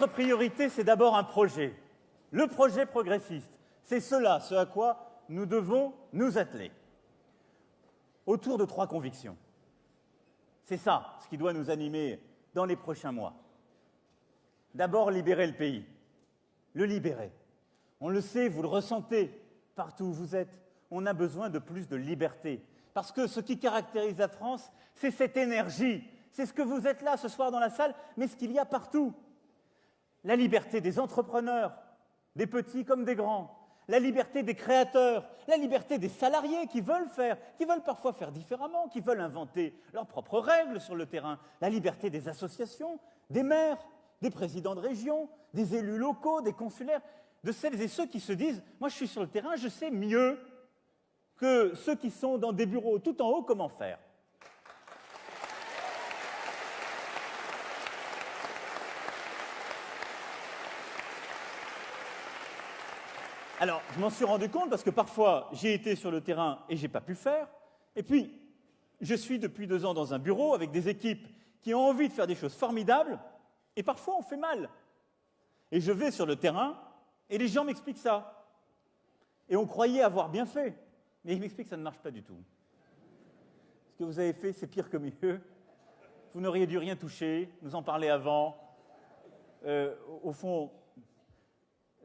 priorité, c'est d'abord un projet. Le projet progressiste. C'est cela, ce à quoi nous devons nous atteler. Autour de 3 convictions. C'est ça, ce qui doit nous animer dans les prochains mois. D'abord, libérer le pays. Le libérer. On le sait, vous le ressentez partout où vous êtes. On a besoin de plus de liberté. Parce que ce qui caractérise la France, c'est cette énergie. C'est ce que vous êtes là ce soir dans la salle, mais ce qu'il y a partout. La liberté des entrepreneurs, des petits comme des grands. La liberté des créateurs, la liberté des salariés qui veulent parfois faire différemment, qui veulent inventer leurs propres règles sur le terrain. La liberté des associations, des maires, des présidents de région, des élus locaux, des consulaires, de celles et ceux qui se disent « moi je suis sur le terrain, je sais mieux que ceux qui sont dans des bureaux tout en haut comment faire ». Alors, je m'en suis rendu compte parce que parfois, j'ai été sur le terrain et je n'ai pas pu le faire. Et puis, je suis depuis 2 ans dans un bureau avec des équipes qui ont envie de faire des choses formidables et parfois on fait mal. Et je vais sur le terrain et les gens m'expliquent ça. Et on croyait avoir bien fait, mais ils m'expliquent que ça ne marche pas du tout. Ce que vous avez fait, c'est pire que mieux. Vous n'auriez dû rien toucher, nous en parler avant. Au fond,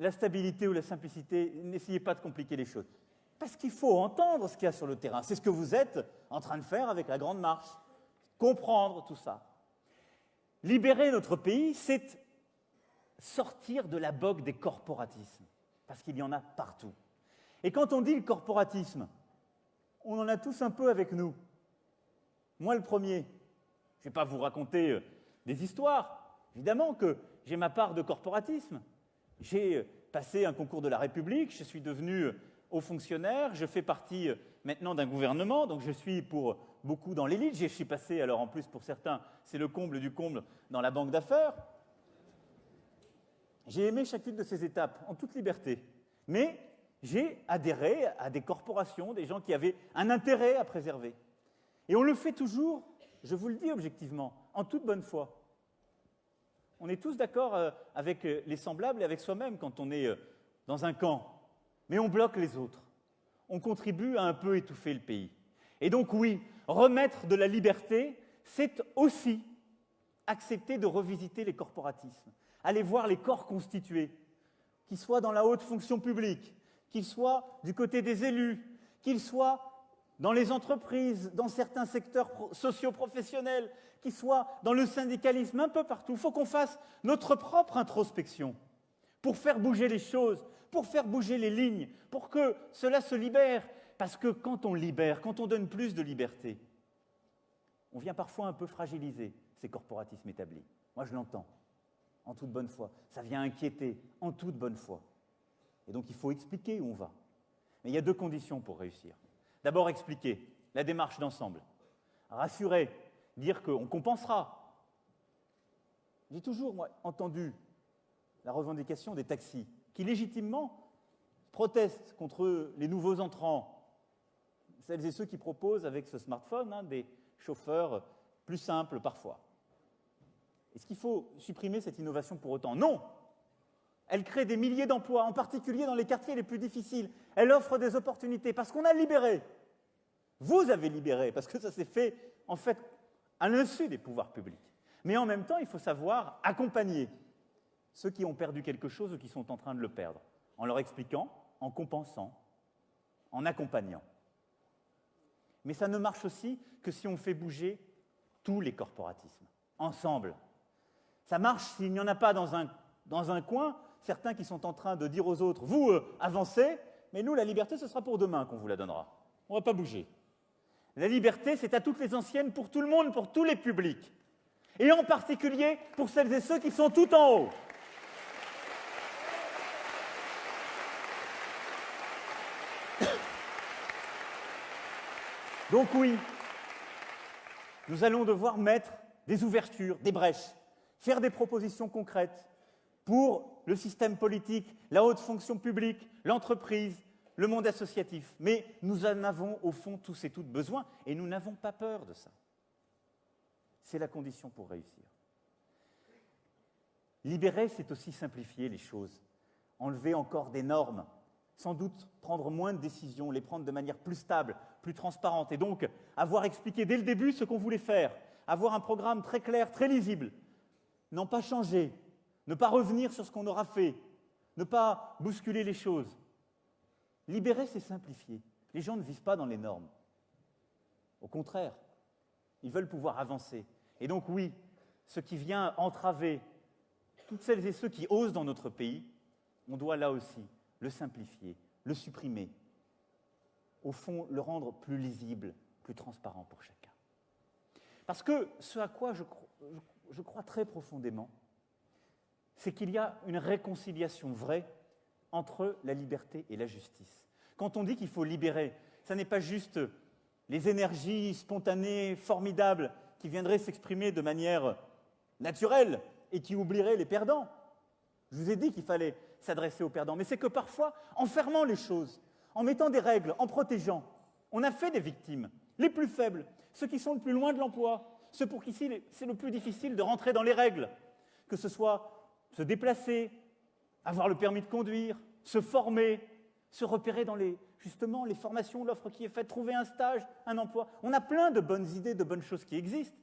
la stabilité ou la simplicité, n'essayez pas de compliquer les choses. Parce qu'il faut entendre ce qu'il y a sur le terrain. C'est ce que vous êtes en train de faire avec la Grande Marche. Comprendre tout ça. Libérer notre pays, c'est sortir de la bogue des corporatismes. Parce qu'il y en a partout. Et quand on dit le corporatisme, on en a tous un peu avec nous. Moi le premier. Je ne vais pas vous raconter des histoires. Évidemment que j'ai ma part de corporatisme. J'ai passé un concours de la République, je suis devenu haut fonctionnaire, je fais partie maintenant d'un gouvernement, donc je suis pour beaucoup dans l'élite. Je suis passé, alors en plus pour certains, c'est le comble du comble, dans la banque d'affaires. J'ai aimé chacune de ces étapes, en toute liberté. Mais j'ai adhéré à des corporations, des gens qui avaient un intérêt à préserver. Et on le fait toujours, je vous le dis objectivement, en toute bonne foi. On est tous d'accord avec les semblables et avec soi-même quand on est dans un camp. Mais on bloque les autres. On contribue à un peu étouffer le pays. Et donc oui, remettre de la liberté, c'est aussi accepter de revisiter les corporatismes. Aller voir les corps constitués, qu'ils soient dans la haute fonction publique, qu'ils soient du côté des élus, qu'ils soient dans les entreprises, dans certains secteurs socio-professionnels, qu'ils soient dans le syndicalisme, un peu partout. Il faut qu'on fasse notre propre introspection pour faire bouger les choses, pour faire bouger les lignes, pour que cela se libère. Parce que quand on libère, quand on donne plus de liberté, on vient parfois un peu fragiliser ces corporatismes établis. Moi, je l'entends, en toute bonne foi. Ça vient inquiéter, en toute bonne foi. Et donc, il faut expliquer où on va. Mais il y a 2 conditions pour réussir. D'abord, expliquer la démarche d'ensemble. Rassurer, dire qu'on compensera. J'ai toujours, moi, entendu la revendication des taxis, qui légitimement protestent contre les nouveaux entrants, celles et ceux qui proposent avec ce smartphone des chauffeurs plus simples parfois. Est-ce qu'il faut supprimer cette innovation pour autant? Non! Elle crée des milliers d'emplois, en particulier dans les quartiers les plus difficiles. Elle offre des opportunités parce qu'on a libéré. Vous avez libéré, parce que ça s'est fait, en fait, à l'insu des pouvoirs publics. Mais en même temps, il faut savoir accompagner ceux qui ont perdu quelque chose ou qui sont en train de le perdre, en leur expliquant, en compensant, en accompagnant. Mais ça ne marche aussi que si on fait bouger tous les corporatismes, ensemble. Ça marche s'il n'y en a pas dans un coin, certains qui sont en train de dire aux autres « vous, avancez, mais nous, la liberté, ce sera pour demain qu'on vous la donnera. On ne va pas bouger. » La liberté, c'est à toutes les anciennes, pour tout le monde, pour tous les publics. Et en particulier pour celles et ceux qui sont tout en haut. Donc oui, nous allons devoir mettre des ouvertures, des brèches, faire des propositions concrètes pour le système politique, la haute fonction publique, l'entreprise, le monde associatif. Mais nous en avons au fond tous et toutes besoin et nous n'avons pas peur de ça. C'est la condition pour réussir. Libérer, c'est aussi simplifier les choses, enlever encore des normes, sans doute prendre moins de décisions, les prendre de manière plus stable, plus transparente, et donc avoir expliqué dès le début ce qu'on voulait faire, avoir un programme très clair, très lisible, n'en pas changer, ne pas revenir sur ce qu'on aura fait, ne pas bousculer les choses. Libérer, c'est simplifier. Les gens ne vivent pas dans les normes. Au contraire, ils veulent pouvoir avancer. Et donc oui, ce qui vient entraver toutes celles et ceux qui osent dans notre pays, on doit là aussi le simplifier, le supprimer. Au fond, le rendre plus lisible, plus transparent pour chacun. Parce que ce à quoi je crois très profondément, c'est qu'il y a une réconciliation vraie entre la liberté et la justice. Quand on dit qu'il faut libérer, ça n'est pas juste les énergies spontanées, formidables, qui viendraient s'exprimer de manière naturelle et qui oublieraient les perdants. Je vous ai dit qu'il fallait s'adresser aux perdants, mais c'est que parfois, en fermant les choses, en mettant des règles, en protégeant, on a fait des victimes, les plus faibles, ceux qui sont le plus loin de l'emploi, ceux pour qui c'est le plus difficile de rentrer dans les règles, que ce soit se déplacer, avoir le permis de conduire, se former, se repérer dans justement les formations, l'offre qui est faite, trouver un stage, un emploi. On a plein de bonnes idées, de bonnes choses qui existent.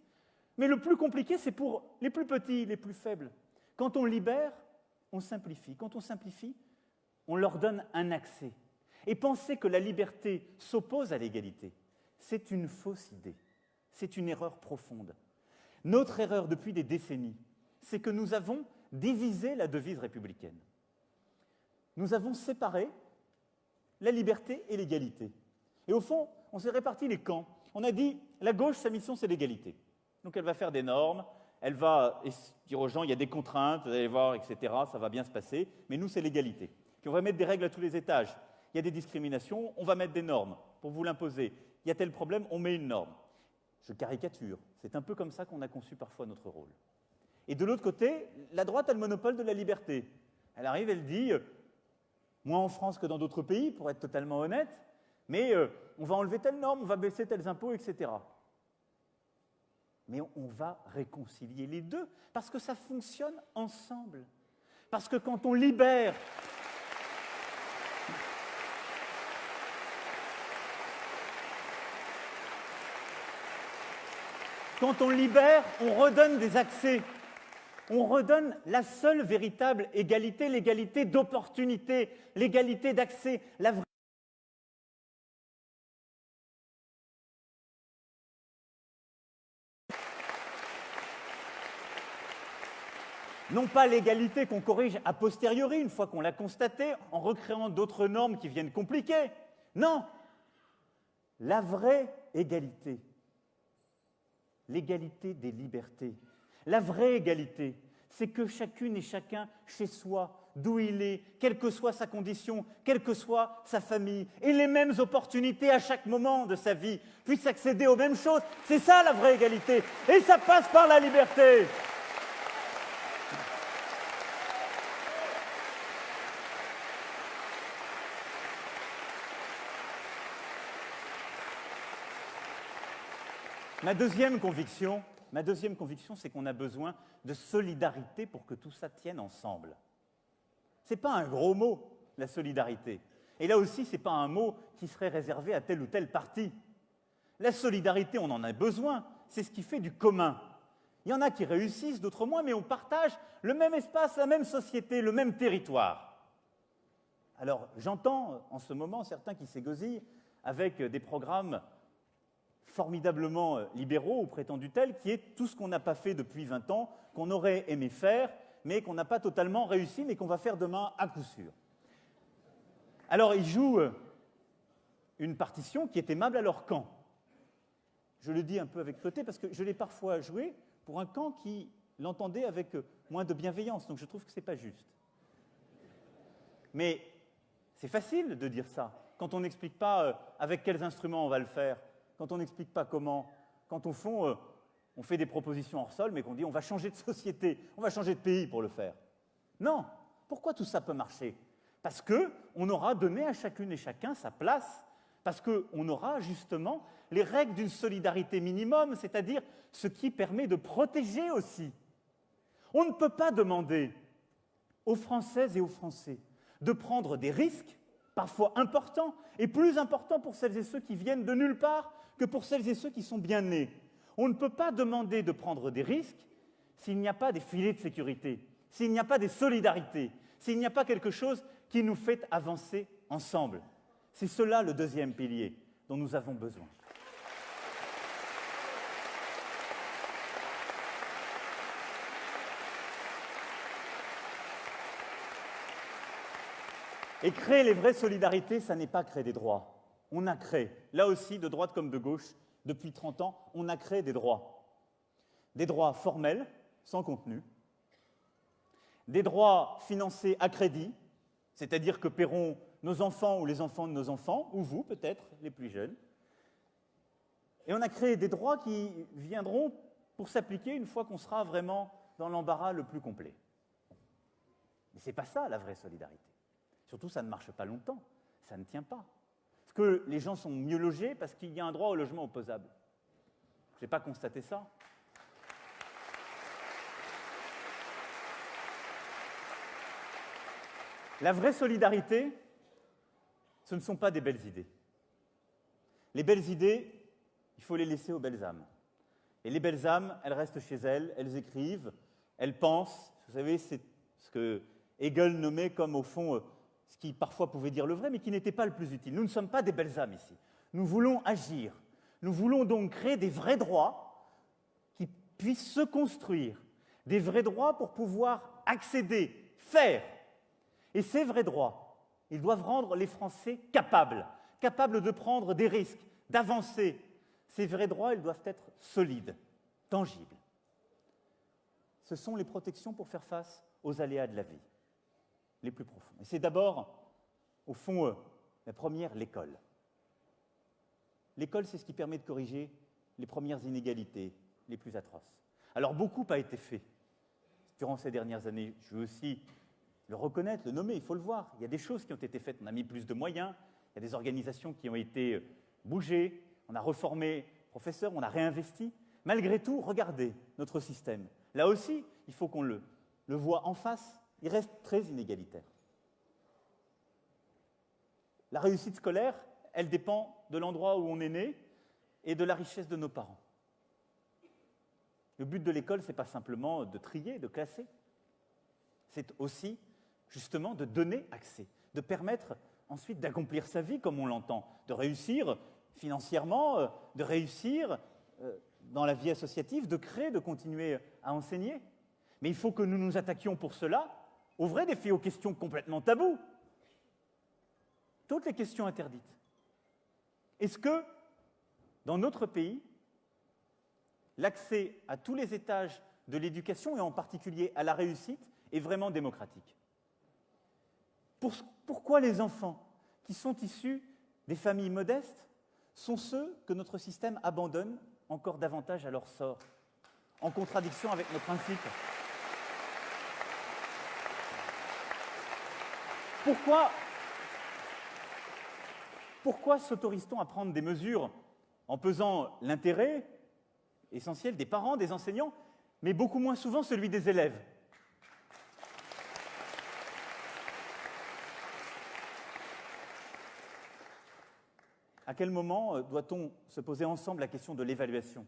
Mais le plus compliqué, c'est pour les plus petits, les plus faibles. Quand on libère, on simplifie. Quand on simplifie, on leur donne un accès. Et penser que la liberté s'oppose à l'égalité, c'est une fausse idée. C'est une erreur profonde. Notre erreur depuis des décennies, c'est que nous avons divisé la devise républicaine. Nous avons séparé la liberté et l'égalité. Et au fond, on s'est réparti les camps. On a dit, la gauche, sa mission, c'est l'égalité. Donc elle va faire des normes, elle va dire aux gens, il y a des contraintes, vous allez voir, etc., ça va bien se passer, mais nous, c'est l'égalité. Puis on va mettre des règles à tous les étages. Il y a des discriminations, on va mettre des normes pour vous l'imposer. Il y a tel problème, on met une norme. Je caricature. C'est un peu comme ça qu'on a conçu parfois notre rôle. Et de l'autre côté, la droite a le monopole de la liberté. Elle arrive, elle dit, moins en France que dans d'autres pays, pour être totalement honnête, mais on va enlever telle norme, on va baisser tels impôts, etc. Mais on va réconcilier les deux, parce que ça fonctionne ensemble. Parce que quand on libère... Quand on libère, on redonne des accès. On redonne la seule véritable égalité, l'égalité d'opportunité, l'égalité d'accès, la vraie... Non pas l'égalité qu'on corrige a posteriori, une fois qu'on l'a constatée, en recréant d'autres normes qui viennent compliquer. Non, la vraie égalité, l'égalité des libertés. La vraie égalité, c'est que chacune et chacun, chez soi, d'où il est, quelle que soit sa condition, quelle que soit sa famille, ait les mêmes opportunités à chaque moment de sa vie, puisse accéder aux mêmes choses. C'est ça la vraie égalité. Et ça passe par la liberté. Ma deuxième conviction, c'est qu'on a besoin de solidarité pour que tout ça tienne ensemble. Ce n'est pas un gros mot, la solidarité. Et là aussi, ce n'est pas un mot qui serait réservé à tel ou tel parti. La solidarité, on en a besoin, c'est ce qui fait du commun. Il y en a qui réussissent, d'autres moins, mais on partage le même espace, la même société, le même territoire. Alors, j'entends en ce moment certains qui s'égosillent avec des programmes formidablement libéraux ou prétendus tels, qui est tout ce qu'on n'a pas fait depuis 20 ans, qu'on aurait aimé faire, mais qu'on n'a pas totalement réussi, mais qu'on va faire demain à coup sûr. Alors, ils jouent une partition qui est aimable à leur camp. Je le dis un peu avec cruauté, parce que je l'ai parfois joué pour un camp qui l'entendait avec moins de bienveillance, donc je trouve que ce n'est pas juste. Mais c'est facile de dire ça, quand on n'explique pas avec quels instruments on va le faire, quand on n'explique pas comment, quand au fond, on fait des propositions hors sol, mais qu'on dit on va changer de société, on va changer de pays pour le faire. Non. Pourquoi tout ça peut marcher? Parce qu'on aura donné à chacune et chacun sa place Parce qu'on aura justement les règles d'une solidarité minimum, c'est-à-dire ce qui permet de protéger aussi. On ne peut pas demander aux Françaises et aux Français de prendre des risques, parfois importants, et plus importants pour celles et ceux qui viennent de nulle part que pour celles et ceux qui sont bien nés. On ne peut pas demander de prendre des risques s'il n'y a pas des filets de sécurité, s'il n'y a pas des solidarités, s'il n'y a pas quelque chose qui nous fait avancer ensemble. C'est cela le deuxième pilier dont nous avons besoin. Et créer les vraies solidarités, ça n'est pas créer des droits. On a créé, là aussi, de droite comme de gauche, depuis 30 ans, on a créé des droits. Des droits formels, sans contenu. Des droits financés à crédit, c'est-à-dire que paieront nos enfants ou les enfants de nos enfants, ou vous peut-être, les plus jeunes. Et on a créé des droits qui viendront pour s'appliquer une fois qu'on sera vraiment dans l'embarras le plus complet. Mais ce n'est pas ça la vraie solidarité. Surtout, ça ne marche pas longtemps, ça ne tient pas. Parce que les gens sont mieux logés parce qu'il y a un droit au logement opposable. Je n'ai pas constaté ça. La vraie solidarité, ce ne sont pas des belles idées. Les belles idées, il faut les laisser aux belles âmes. Et les belles âmes, elles restent chez elles, elles écrivent, elles pensent. Vous savez, c'est ce que Hegel nommait comme, au fond, ce qui parfois pouvait dire le vrai, mais qui n'était pas le plus utile. Nous ne sommes pas des belles âmes ici. Nous voulons agir. Nous voulons donc créer des vrais droits qui puissent se construire. Des vrais droits pour pouvoir accéder, faire. Et ces vrais droits, ils doivent rendre les Français capables de prendre des risques, d'avancer. Ces vrais droits, ils doivent être solides, tangibles. Ce sont les protections pour faire face aux aléas de la vie, les plus profonds. Et c'est d'abord, au fond, la première, l'école. L'école, c'est ce qui permet de corriger les premières inégalités les plus atroces. Alors, beaucoup a été fait durant ces dernières années. Je veux aussi le reconnaître, le nommer, il faut le voir. Il y a des choses qui ont été faites, on a mis plus de moyens, il y a des organisations qui ont été bougées, on a reformé les professeurs, on a réinvesti. Malgré tout, regardez notre système. Là aussi, il faut qu'on le voit en face, il reste très inégalitaire. La réussite scolaire, elle dépend de l'endroit où on est né et de la richesse de nos parents. Le but de l'école, ce n'est pas simplement de trier, de classer. C'est aussi, justement, de donner accès, de permettre ensuite d'accomplir sa vie comme on l'entend, de réussir financièrement, de réussir dans la vie associative, de créer, de continuer à enseigner. Mais il faut que nous nous attaquions pour cela aux vrais défis, aux questions complètement taboues. Toutes les questions interdites. Est-ce que, dans notre pays, l'accès à tous les étages de l'éducation, et en particulier à la réussite, est vraiment démocratique? Pourquoi les enfants qui sont issus des familles modestes sont ceux que notre système abandonne encore davantage à leur sort, en contradiction avec nos principes? Pourquoi s'autorise-t-on à prendre des mesures en pesant l'intérêt essentiel des parents, des enseignants, mais beaucoup moins souvent celui des élèves? À quel moment doit-on se poser ensemble la question de l'évaluation?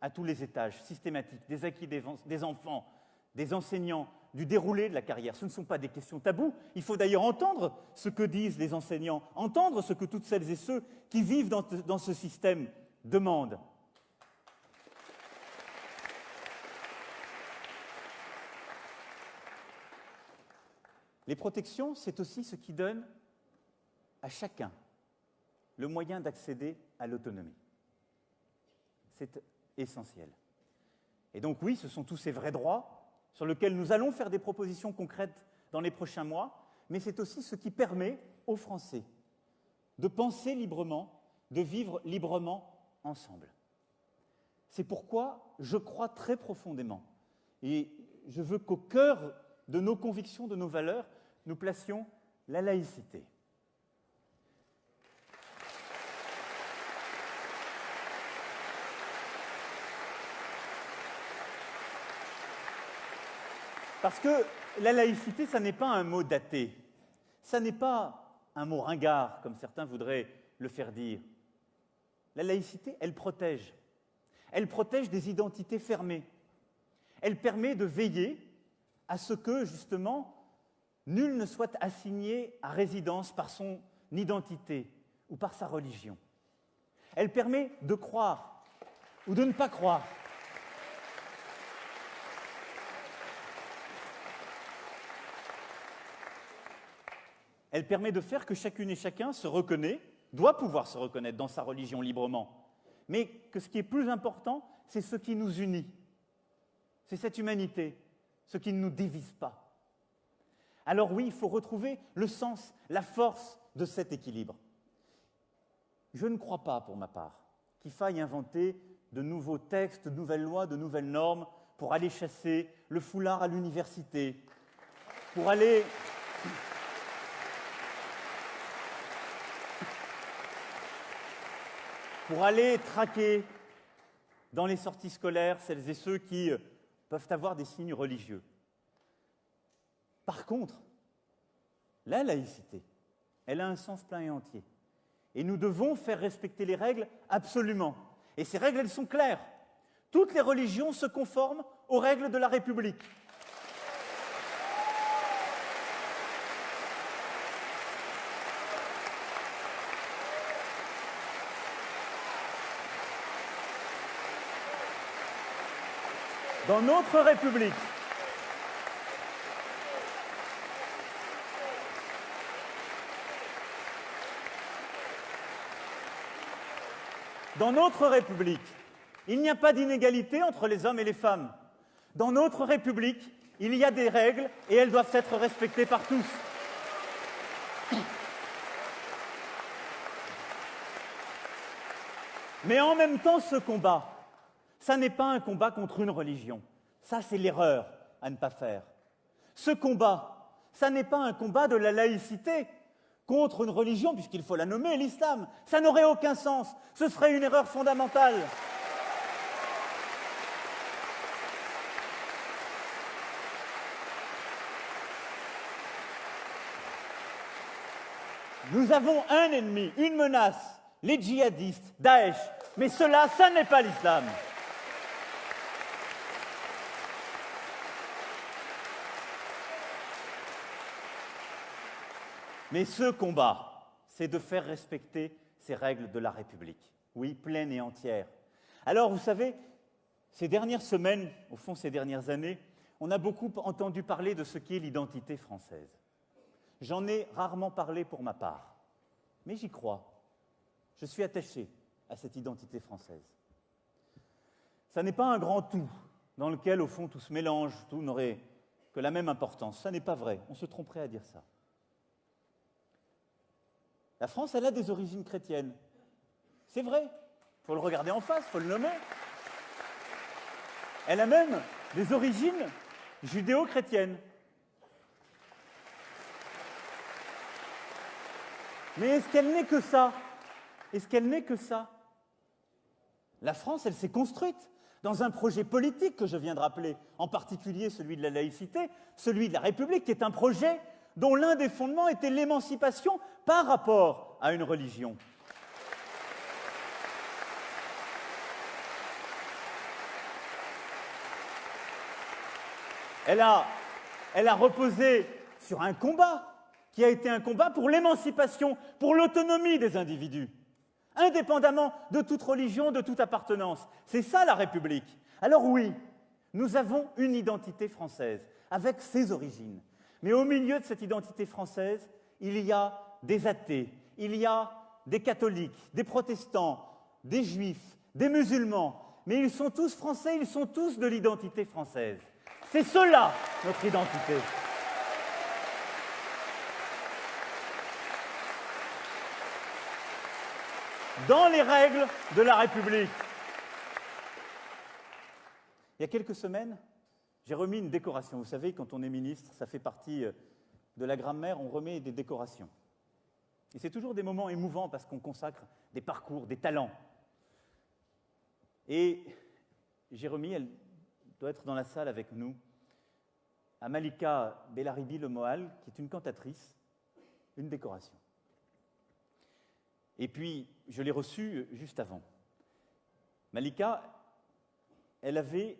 À tous les étages, systématiques, des acquis des enfants, des enseignants, du déroulé de la carrière. Ce ne sont pas des questions taboues. Il faut d'ailleurs entendre ce que disent les enseignants, entendre ce que toutes celles et ceux qui vivent dans ce système demandent. Les protections, c'est aussi ce qui donne à chacun le moyen d'accéder à l'autonomie. C'est essentiel. Et donc oui, ce sont tous ces vrais droits sur lesquels nous allons faire des propositions concrètes dans les prochains mois, mais c'est aussi ce qui permet aux Français de penser librement, de vivre librement ensemble. C'est pourquoi je crois très profondément, et je veux qu'au cœur de nos convictions, de nos valeurs, nous placions la laïcité. Parce que la laïcité, ça n'est pas un mot daté. Ça n'est pas un mot ringard, comme certains voudraient le faire dire. La laïcité, elle protège. Elle protège des identités fermées. Elle permet de veiller à ce que, justement, nul ne soit assigné à résidence par son identité ou par sa religion. Elle permet de croire ou de ne pas croire. Elle permet de faire que chacune et chacun se reconnaît, doit pouvoir se reconnaître dans sa religion librement. Mais que ce qui est plus important, c'est ce qui nous unit. C'est cette humanité, ce qui ne nous divise pas. Alors oui, il faut retrouver le sens, la force de cet équilibre. Je ne crois pas, pour ma part, qu'il faille inventer de nouveaux textes, de nouvelles lois, de nouvelles normes pour aller chasser le foulard à l'université, pour aller traquer dans les sorties scolaires celles et ceux qui peuvent avoir des signes religieux. Par contre, la laïcité, elle a un sens plein et entier. Et nous devons faire respecter les règles absolument. Et ces règles, elles sont claires. Toutes les religions se conforment aux règles de la République. Dans notre République, il n'y a pas d'inégalité entre les hommes et les femmes. Dans notre République, il y a des règles et elles doivent être respectées par tous. Mais en même temps, ce combat, ça n'est pas un combat contre une religion. Ça, c'est l'erreur à ne pas faire. Ce combat, ça n'est pas un combat de la laïcité contre une religion, puisqu'il faut la nommer, l'islam. Ça n'aurait aucun sens. Ce serait une erreur fondamentale. Nous avons un ennemi, une menace, les djihadistes, Daesh. Mais cela, ça n'est pas l'islam. Mais ce combat, c'est de faire respecter ces règles de la République. Oui, pleine et entière. Alors, vous savez, ces dernières semaines, au fond ces dernières années, on a beaucoup entendu parler de ce qu'est l'identité française. J'en ai rarement parlé pour ma part, mais j'y crois. Je suis attaché à cette identité française. Ça n'est pas un grand tout dans lequel, au fond, tout se mélange, tout n'aurait que la même importance. Ça n'est pas vrai, on se tromperait à dire ça. La France, elle a des origines chrétiennes. C'est vrai, il faut le regarder en face, il faut le nommer. Elle a même des origines judéo-chrétiennes. Mais est-ce qu'elle n'est que ça? Est-ce qu'elle n'est que ça? La France, elle s'est construite dans un projet politique que je viens de rappeler, en particulier celui de la laïcité, celui de la République, qui est un projet dont l'un des fondements était l'émancipation par rapport à une religion. Elle a reposé sur un combat qui a été un combat pour l'émancipation, pour l'autonomie des individus, indépendamment de toute religion, de toute appartenance. C'est ça la République. Alors oui, nous avons une identité française, avec ses origines. Mais au milieu de cette identité française, il y a des athées, il y a des catholiques, des protestants, des juifs, des musulmans. Mais ils sont tous français, ils sont tous de l'identité française. C'est cela, notre identité. Dans les règles de la République. Il y a quelques semaines, j'ai remis une décoration. Vous savez, quand on est ministre, ça fait partie de la grammaire, on remet des décorations. Et c'est toujours des moments émouvants parce qu'on consacre des parcours, des talents. Et j'ai remis, elle doit être dans la salle avec nous, à Malika Bellaribi Le Mohal, qui est une cantatrice, une décoration. Et puis, je l'ai reçue juste avant. Malika, elle avait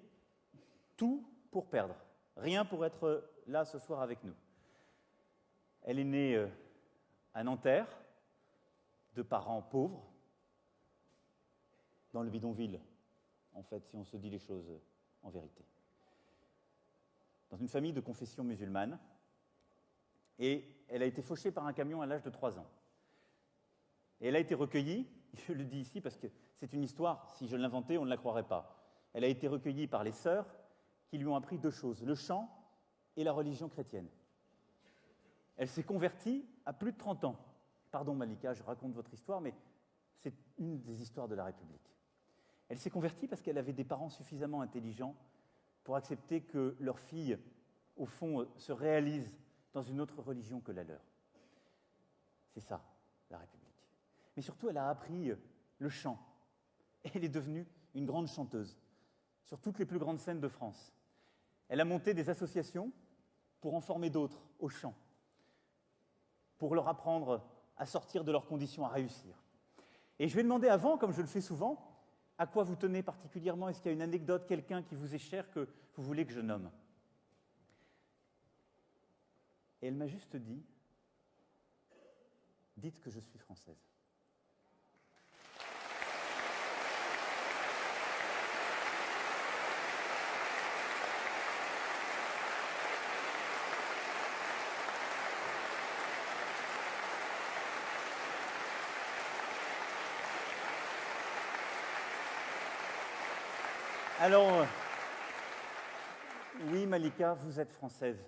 tout pour perdre, rien pour être là ce soir avec nous. Elle est née à Nanterre, de parents pauvres, dans le bidonville, en fait, si on se dit les choses en vérité. Dans une famille de confession musulmane, et elle a été fauchée par un camion à l'âge de 3 ans. Et elle a été recueillie, je le dis ici parce que c'est une histoire, si je l'inventais, on ne la croirait pas. Elle a été recueillie par les sœurs qui lui ont appris 2 choses, le chant et la religion chrétienne. Elle s'est convertie à plus de 30 ans. Pardon Malika, je raconte votre histoire, mais c'est une des histoires de la République. Elle s'est convertie parce qu'elle avait des parents suffisamment intelligents pour accepter que leur fille, au fond, se réalise dans une autre religion que la leur. C'est ça, la République. Mais surtout, elle a appris le chant. Et elle est devenue une grande chanteuse sur toutes les plus grandes scènes de France. Elle a monté des associations pour en former d'autres au chant, pour leur apprendre à sortir de leurs conditions, à réussir. Et je vais demander avant, comme je le fais souvent, à quoi vous tenez particulièrement? Est-ce qu'il y a une anecdote, quelqu'un qui vous est cher, que vous voulez que je nomme? Et elle m'a juste dit, dites que je suis française. Alors, oui Malika, vous êtes française.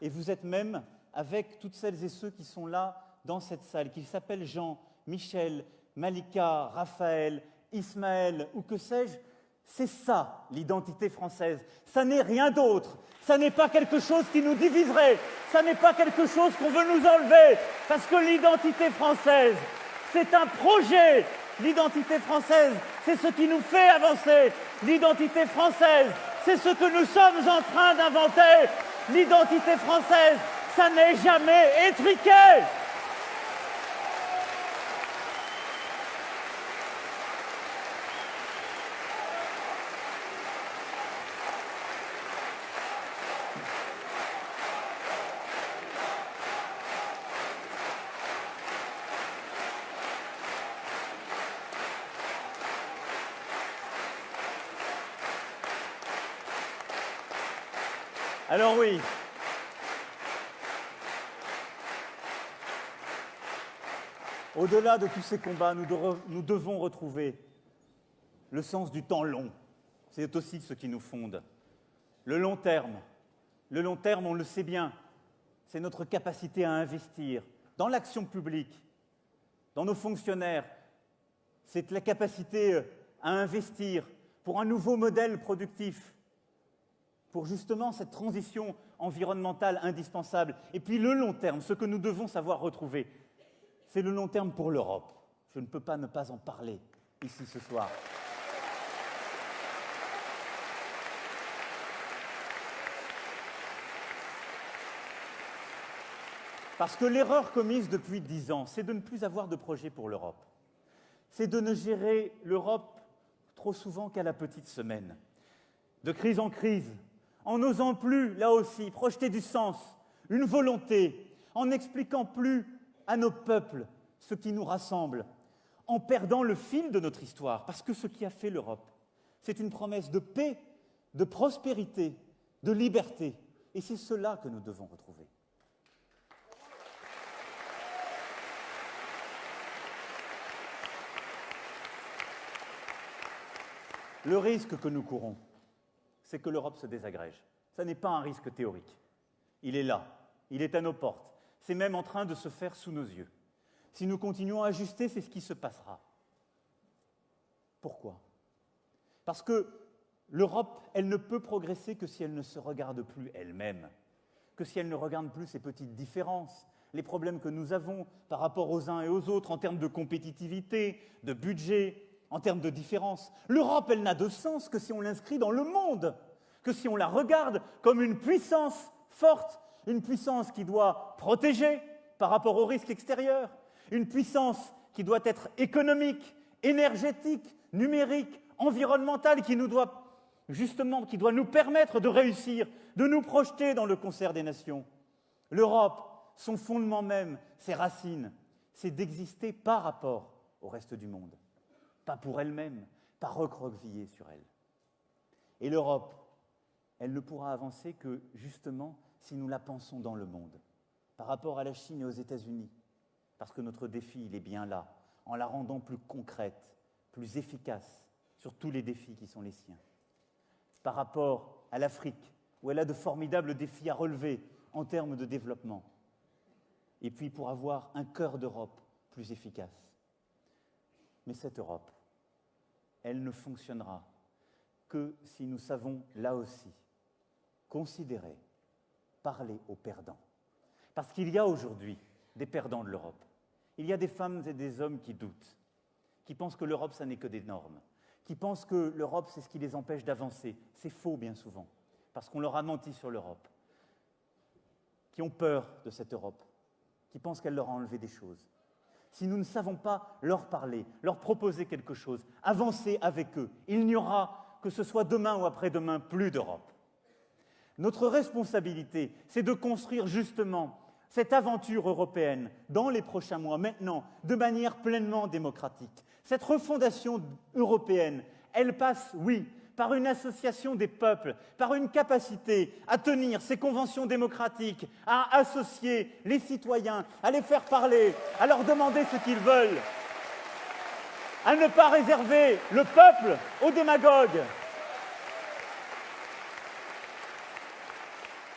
Et vous êtes même avec toutes celles et ceux qui sont là dans cette salle, qu'ils s'appellent Jean, Michel, Malika, Raphaël, Ismaël ou que sais-je. C'est ça l'identité française. Ça n'est rien d'autre. Ça n'est pas quelque chose qui nous diviserait. Ça n'est pas quelque chose qu'on veut nous enlever. Parce que l'identité française, c'est un projet. L'identité française, c'est ce qui nous fait avancer. L'identité française, c'est ce que nous sommes en train d'inventer. L'identité française, ça n'est jamais étriqué. Alors oui, au-delà de tous ces combats, nous devons retrouver le sens du temps long. C'est aussi ce qui nous fonde. Le long terme, on le sait bien, c'est notre capacité à investir dans l'action publique, dans nos fonctionnaires. C'est la capacité à investir pour un nouveau modèle productif, pour justement cette transition environnementale indispensable. Et puis le long terme, ce que nous devons savoir retrouver, c'est le long terme pour l'Europe. Je ne peux pas ne pas en parler ici ce soir. Parce que l'erreur commise depuis 10 ans, c'est de ne plus avoir de projet pour l'Europe. C'est de ne gérer l'Europe trop souvent qu'à la petite semaine. De crise en crise, en n'osant plus, là aussi, projeter du sens, une volonté, en n'expliquant plus à nos peuples ce qui nous rassemble, en perdant le fil de notre histoire. Parce que ce qui a fait l'Europe, c'est une promesse de paix, de prospérité, de liberté. Et c'est cela que nous devons retrouver. Le risque que nous courons, c'est que l'Europe se désagrège. Ça n'est pas un risque théorique. Il est là, il est à nos portes. C'est même en train de se faire sous nos yeux. Si nous continuons à ajuster, c'est ce qui se passera. Pourquoi? Parce que l'Europe, elle ne peut progresser que si elle ne se regarde plus elle-même, que si elle ne regarde plus ses petites différences, les problèmes que nous avons par rapport aux uns et aux autres en termes de compétitivité, de budget, en termes de différence. L'Europe, elle n'a de sens que si on l'inscrit dans le monde, que si on la regarde comme une puissance forte, une puissance qui doit protéger par rapport aux risques extérieurs, une puissance qui doit être économique, énergétique, numérique, environnementale, qui doit nous permettre de réussir, de nous projeter dans le concert des nations. L'Europe, son fondement même, ses racines, c'est d'exister par rapport au reste du monde, pas pour elle-même, pas recroquevillée sur elle. Et l'Europe, elle ne pourra avancer que, justement, si nous la pensons dans le monde, par rapport à la Chine et aux États-Unis, parce que notre défi, il est bien là, en la rendant plus concrète, plus efficace sur tous les défis qui sont les siens. Par rapport à l'Afrique, où elle a de formidables défis à relever en termes de développement. Et puis pour avoir un cœur d'Europe plus efficace. Mais cette Europe, elle ne fonctionnera que si nous savons, là aussi, considérer, parler aux perdants. Parce qu'il y a aujourd'hui des perdants de l'Europe. Il y a des femmes et des hommes qui doutent, qui pensent que l'Europe, ça n'est que des normes, qui pensent que l'Europe, c'est ce qui les empêche d'avancer. C'est faux, bien souvent, parce qu'on leur a menti sur l'Europe, qui ont peur de cette Europe, qui pensent qu'elle leur a enlevé des choses. Si nous ne savons pas leur parler, leur proposer quelque chose, avancer avec eux, il n'y aura, que ce soit demain ou après-demain, plus d'Europe. Notre responsabilité, c'est de construire justement cette aventure européenne dans les prochains mois, maintenant, de manière pleinement démocratique. Cette refondation européenne, elle passe, oui, par une association des peuples, par une capacité à tenir ces conventions démocratiques, à associer les citoyens, à les faire parler, à leur demander ce qu'ils veulent, à ne pas réserver le peuple aux démagogues.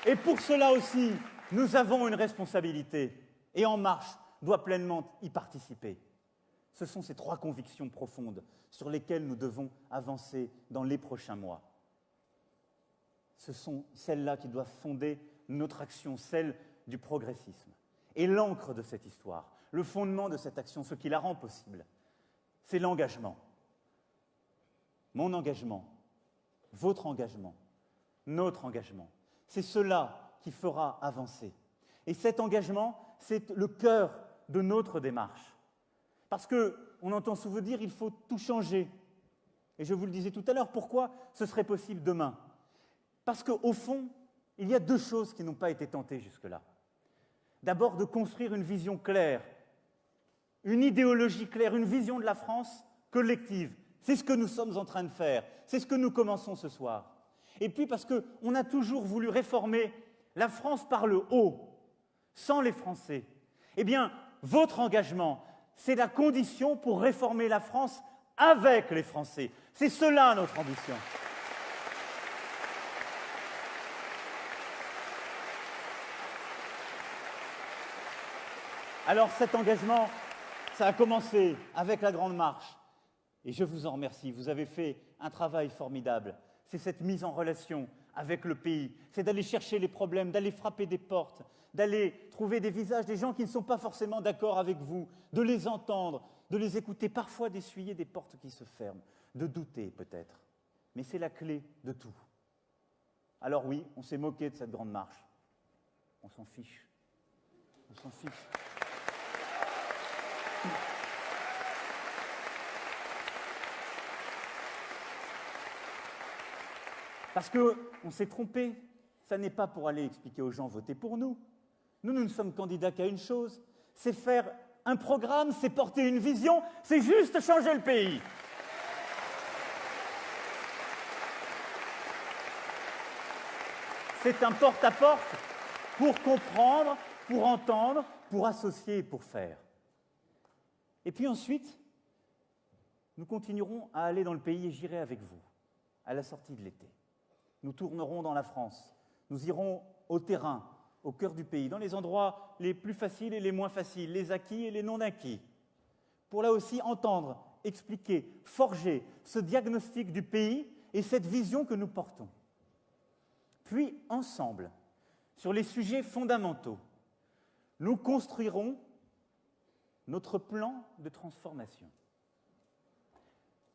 Et pour cela aussi, nous avons une responsabilité, et En Marche doit pleinement y participer. Ce sont ces trois convictions profondes sur lesquelles nous devons avancer dans les prochains mois. Ce sont celles-là qui doivent fonder notre action, celle du progressisme. Et l'encre de cette histoire, le fondement de cette action, ce qui la rend possible, c'est l'engagement. Mon engagement, votre engagement, notre engagement. C'est cela qui fera avancer. Et cet engagement, c'est le cœur de notre démarche. Parce qu'on entend souvent dire qu'il faut tout changer. Et je vous le disais tout à l'heure, pourquoi ce serait possible demain? Parce qu'au fond, il y a deux choses qui n'ont pas été tentées jusque-là. D'abord, de construire une vision claire, une idéologie claire, une vision de la France collective. C'est ce que nous sommes en train de faire, c'est ce que nous commençons ce soir. Et puis parce qu'on a toujours voulu réformer la France par le haut, sans les Français. Eh bien, votre engagement, c'est la condition pour réformer la France avec les Français. C'est cela notre ambition. Alors cet engagement, ça a commencé avec la Grande Marche. Et je vous en remercie, vous avez fait un travail formidable. C'est cette mise en relation avec le pays, c'est d'aller chercher les problèmes, d'aller frapper des portes, d'aller trouver des visages des gens qui ne sont pas forcément d'accord avec vous, de les entendre, de les écouter, parfois d'essuyer des portes qui se ferment, de douter peut-être. Mais c'est la clé de tout. Alors oui, on s'est moqué de cette grande marche. On s'en fiche. On s'en fiche. Parce qu'on s'est trompé, ça n'est pas pour aller expliquer aux gens « votez pour nous ». Nous ne sommes candidats qu'à une chose, c'est faire un programme, c'est porter une vision, c'est juste changer le pays. C'est un porte-à-porte pour comprendre, pour entendre, pour associer et pour faire. Et puis ensuite, nous continuerons à aller dans le pays et j'irai avec vous, à la sortie de l'été. Nous tournerons dans la France, nous irons au terrain, au cœur du pays, dans les endroits les plus faciles et les moins faciles, les acquis et les non acquis, pour là aussi entendre, expliquer, forger ce diagnostic du pays et cette vision que nous portons. Puis, ensemble, sur les sujets fondamentaux, nous construirons notre plan de transformation.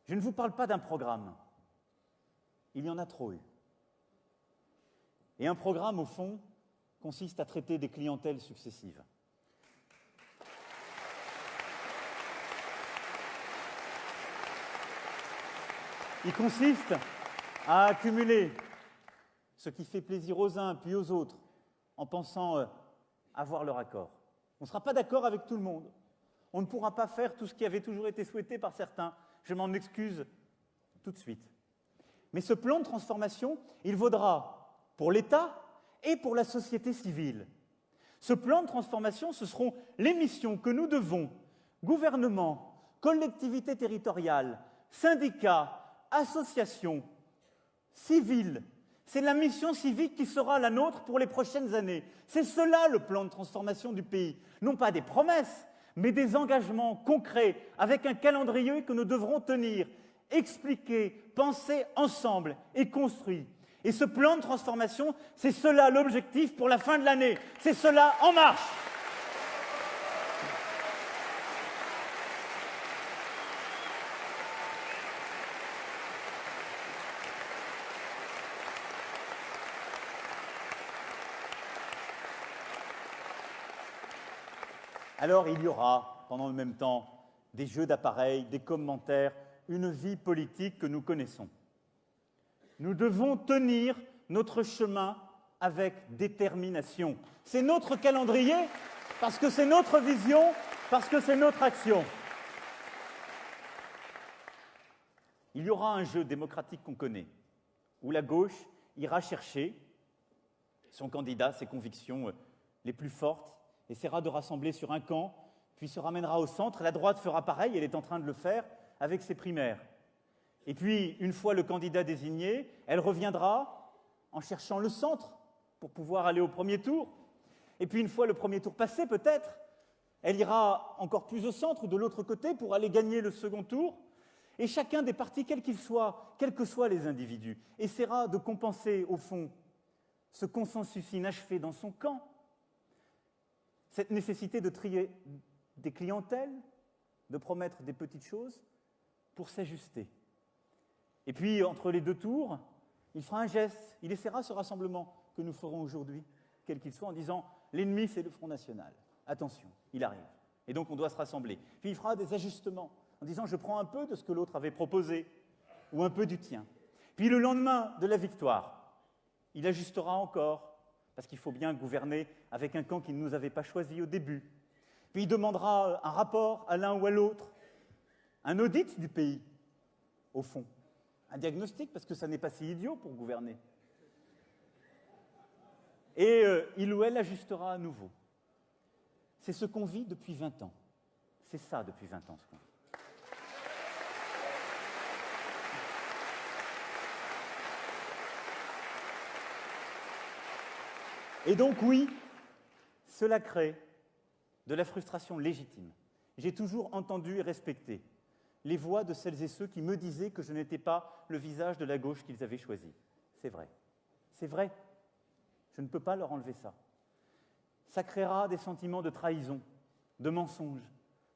Je ne vous parle pas d'un programme, il y en a trop eu. Et un programme, au fond, consiste à traiter des clientèles successives. Il consiste à accumuler ce qui fait plaisir aux uns puis aux autres, en pensant avoir leur accord. On ne sera pas d'accord avec tout le monde. On ne pourra pas faire tout ce qui avait toujours été souhaité par certains. Je m'en excuse tout de suite. Mais ce plan de transformation, il vaudra pour l'État et pour la société civile. Ce plan de transformation, ce seront les missions que nous devons, gouvernement, collectivités territoriales, syndicats, associations, civiles. C'est la mission civique qui sera la nôtre pour les prochaines années. C'est cela le plan de transformation du pays. Non pas des promesses, mais des engagements concrets avec un calendrier que nous devrons tenir, expliquer, penser ensemble et construire. Et ce plan de transformation, c'est cela l'objectif pour la fin de l'année. C'est cela en marche. Alors il y aura, pendant le même temps, des jeux d'appareils, des commentaires, une vie politique que nous connaissons. Nous devons tenir notre chemin avec détermination. C'est notre calendrier, parce que c'est notre vision, parce que c'est notre action. Il y aura un jeu démocratique qu'on connaît, où la gauche ira chercher son candidat, ses convictions les plus fortes, essaiera de rassembler sur un camp, puis se ramènera au centre. La droite fera pareil, elle est en train de le faire avec ses primaires. Et puis, une fois le candidat désigné, elle reviendra en cherchant le centre pour pouvoir aller au premier tour. Et puis, une fois le premier tour passé, peut-être, elle ira encore plus au centre, de l'autre côté, pour aller gagner le second tour. Et chacun des partis, quel qu'il soit, quels que soient les individus, essaiera de compenser, au fond, ce consensus inachevé dans son camp, cette nécessité de trier des clientèles, de promettre des petites choses pour s'ajuster. Et puis, entre les deux tours, il fera un geste, il essaiera ce rassemblement que nous ferons aujourd'hui, quel qu'il soit, en disant « l'ennemi, c'est le Front National. Attention, il arrive. Et donc, on doit se rassembler. » Puis, il fera des ajustements, en disant « je prends un peu de ce que l'autre avait proposé, ou un peu du tien. » Puis, le lendemain de la victoire, il ajustera encore, parce qu'il faut bien gouverner avec un camp qui ne nous avait pas choisi au début. Puis il demandera un rapport à l'un ou à l'autre, un audit du pays, au fond, un diagnostic, parce que ça n'est pas si idiot pour gouverner. Et il ou elle ajustera à nouveau. C'est ce qu'on vit depuis 20 ans. C'est ça depuis 20 ans, ce qu'on vit. Et donc, oui, cela crée de la frustration légitime. J'ai toujours entendu et respecté les voix de celles et ceux qui me disaient que je n'étais pas le visage de la gauche qu'ils avaient choisi. C'est vrai. C'est vrai. Je ne peux pas leur enlever ça. Ça créera des sentiments de trahison, de mensonge,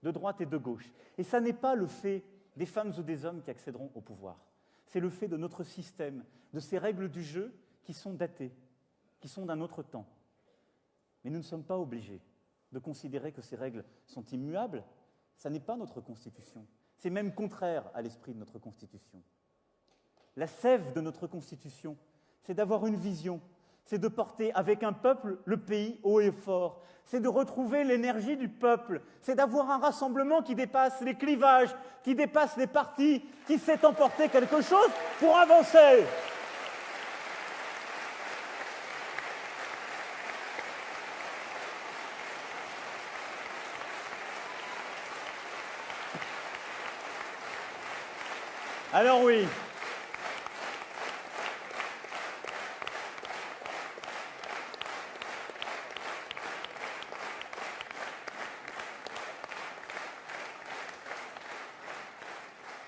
de droite et de gauche. Et ça n'est pas le fait des femmes ou des hommes qui accéderont au pouvoir. C'est le fait de notre système, de ces règles du jeu qui sont datées, qui sont d'un autre temps. Mais nous ne sommes pas obligés de considérer que ces règles sont immuables. Ça n'est pas notre Constitution. C'est même contraire à l'esprit de notre Constitution. La sève de notre Constitution, c'est d'avoir une vision, c'est de porter avec un peuple le pays haut et fort, c'est de retrouver l'énergie du peuple, c'est d'avoir un rassemblement qui dépasse les clivages, qui dépasse les partis, qui sait emporter quelque chose pour avancer.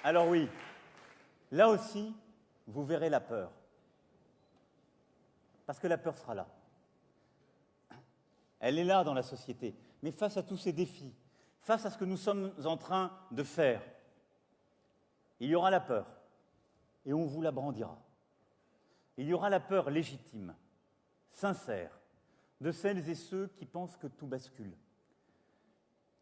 Alors oui, là aussi, vous verrez la peur. Parce que la peur sera là. Elle est là dans la société. Mais face à tous ces défis, face à ce que nous sommes en train de faire, il y aura la peur, et on vous la brandira. Il y aura la peur légitime, sincère de celles et ceux qui pensent que tout bascule,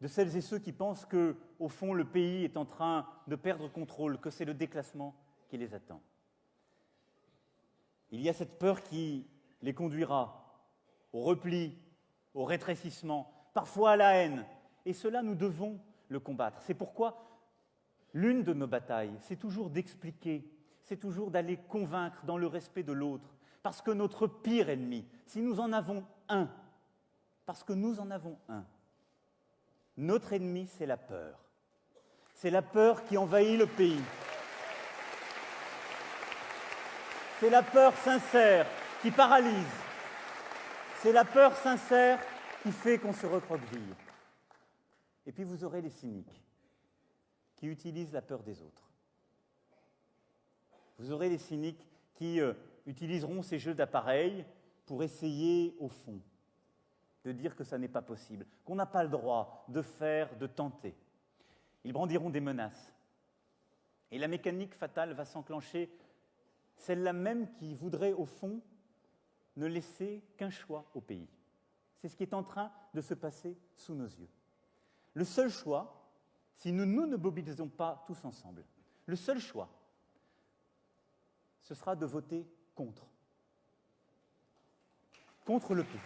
de celles et ceux qui pensent que, au fond, le pays est en train de perdre contrôle, que c'est le déclassement qui les attend. Il y a cette peur qui les conduira au repli, au rétrécissement, parfois à la haine. Et cela, nous devons le combattre. C'est pourquoi l'une de nos batailles, c'est toujours d'expliquer, c'est toujours d'aller convaincre dans le respect de l'autre. Parce que notre pire ennemi, si nous en avons un, parce que nous en avons un, notre ennemi, c'est la peur. C'est la peur qui envahit le pays. C'est la peur sincère qui paralyse. C'est la peur sincère qui fait qu'on se recroqueville. Et puis vous aurez les cyniques qui utilisent la peur des autres. Vous aurez les cyniques qui utiliseront ces jeux d'appareils pour essayer, au fond, de dire que ça n'est pas possible, qu'on n'a pas le droit de faire, de tenter. Ils brandiront des menaces. Et la mécanique fatale va s'enclencher, celle-là même qui voudrait, au fond, ne laisser qu'un choix au pays. C'est ce qui est en train de se passer sous nos yeux. Le seul choix, si nous ne mobilisons pas tous ensemble, le seul choix, ce sera de voter contre. Contre le pays.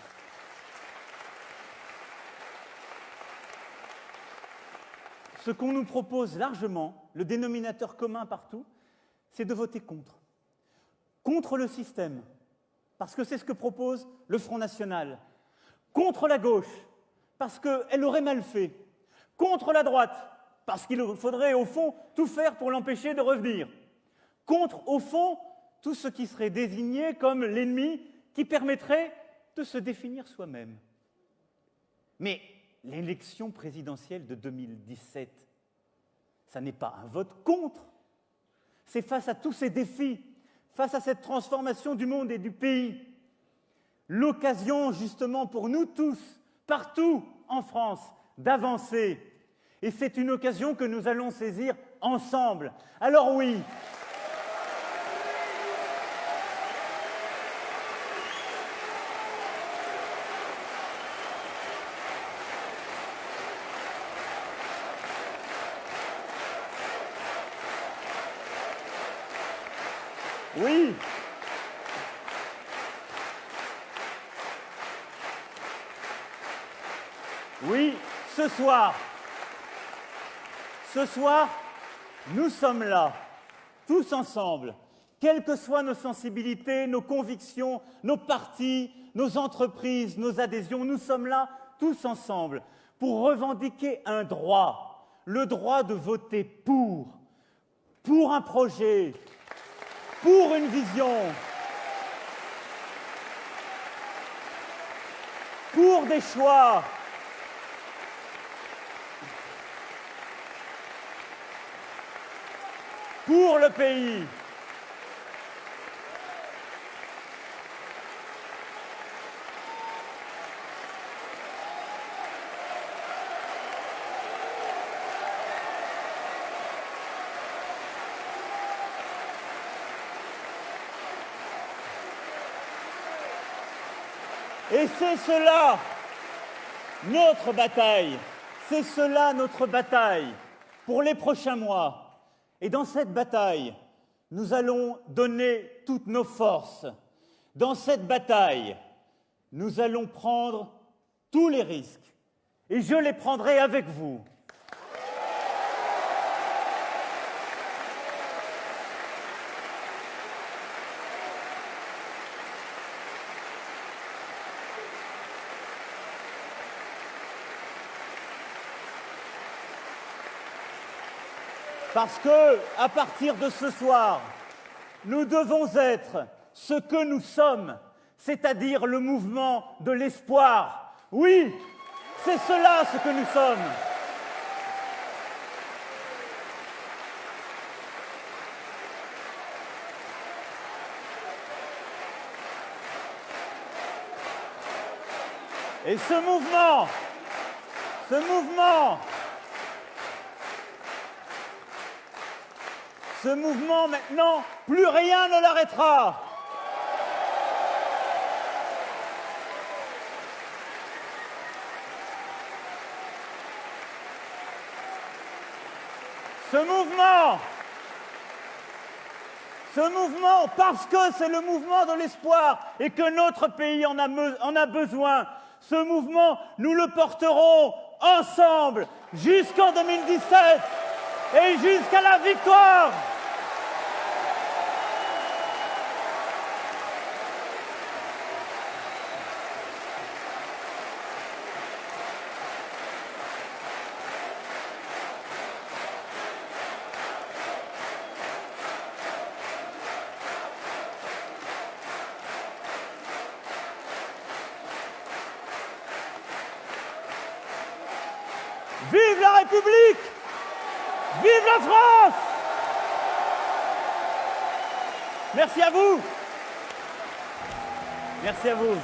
Ce qu'on nous propose largement, le dénominateur commun partout, c'est de voter contre. Contre le système, parce que c'est ce que propose le Front National. Contre la gauche, parce qu'elle aurait mal fait. Contre la droite, parce qu'il faudrait, au fond, tout faire pour l'empêcher de revenir. Contre, au fond, tout ce qui serait désigné comme l'ennemi qui permettrait de se définir soi-même. Mais l'élection présidentielle de 2017, ça n'est pas un vote contre. C'est face à tous ces défis, face à cette transformation du monde et du pays, l'occasion justement pour nous tous, partout en France, d'avancer. Et c'est une occasion que nous allons saisir ensemble. Alors oui, oui, oui, ce soir, nous sommes là, tous ensemble, quelles que soient nos sensibilités, nos convictions, nos partis, nos entreprises, nos adhésions, nous sommes là, tous ensemble, pour revendiquer un droit, le droit de voter pour un projet, pour une vision, pour des choix, pour le pays. Et c'est cela notre bataille, c'est cela notre bataille pour les prochains mois. Et dans cette bataille, nous allons donner toutes nos forces. Dans cette bataille, nous allons prendre tous les risques. Et je les prendrai avec vous. Parce que, à partir de ce soir, nous devons être ce que nous sommes, c'est-à-dire le mouvement de l'espoir. Oui, c'est cela ce que nous sommes. Et ce mouvement maintenant, plus rien ne l'arrêtera. Ce mouvement, parce que c'est le mouvement de l'espoir et que notre pays en a besoin, ce mouvement, nous le porterons ensemble jusqu'en 2017 et jusqu'à la victoire. Vive la République! Vive la France! Merci à vous! Merci à vous!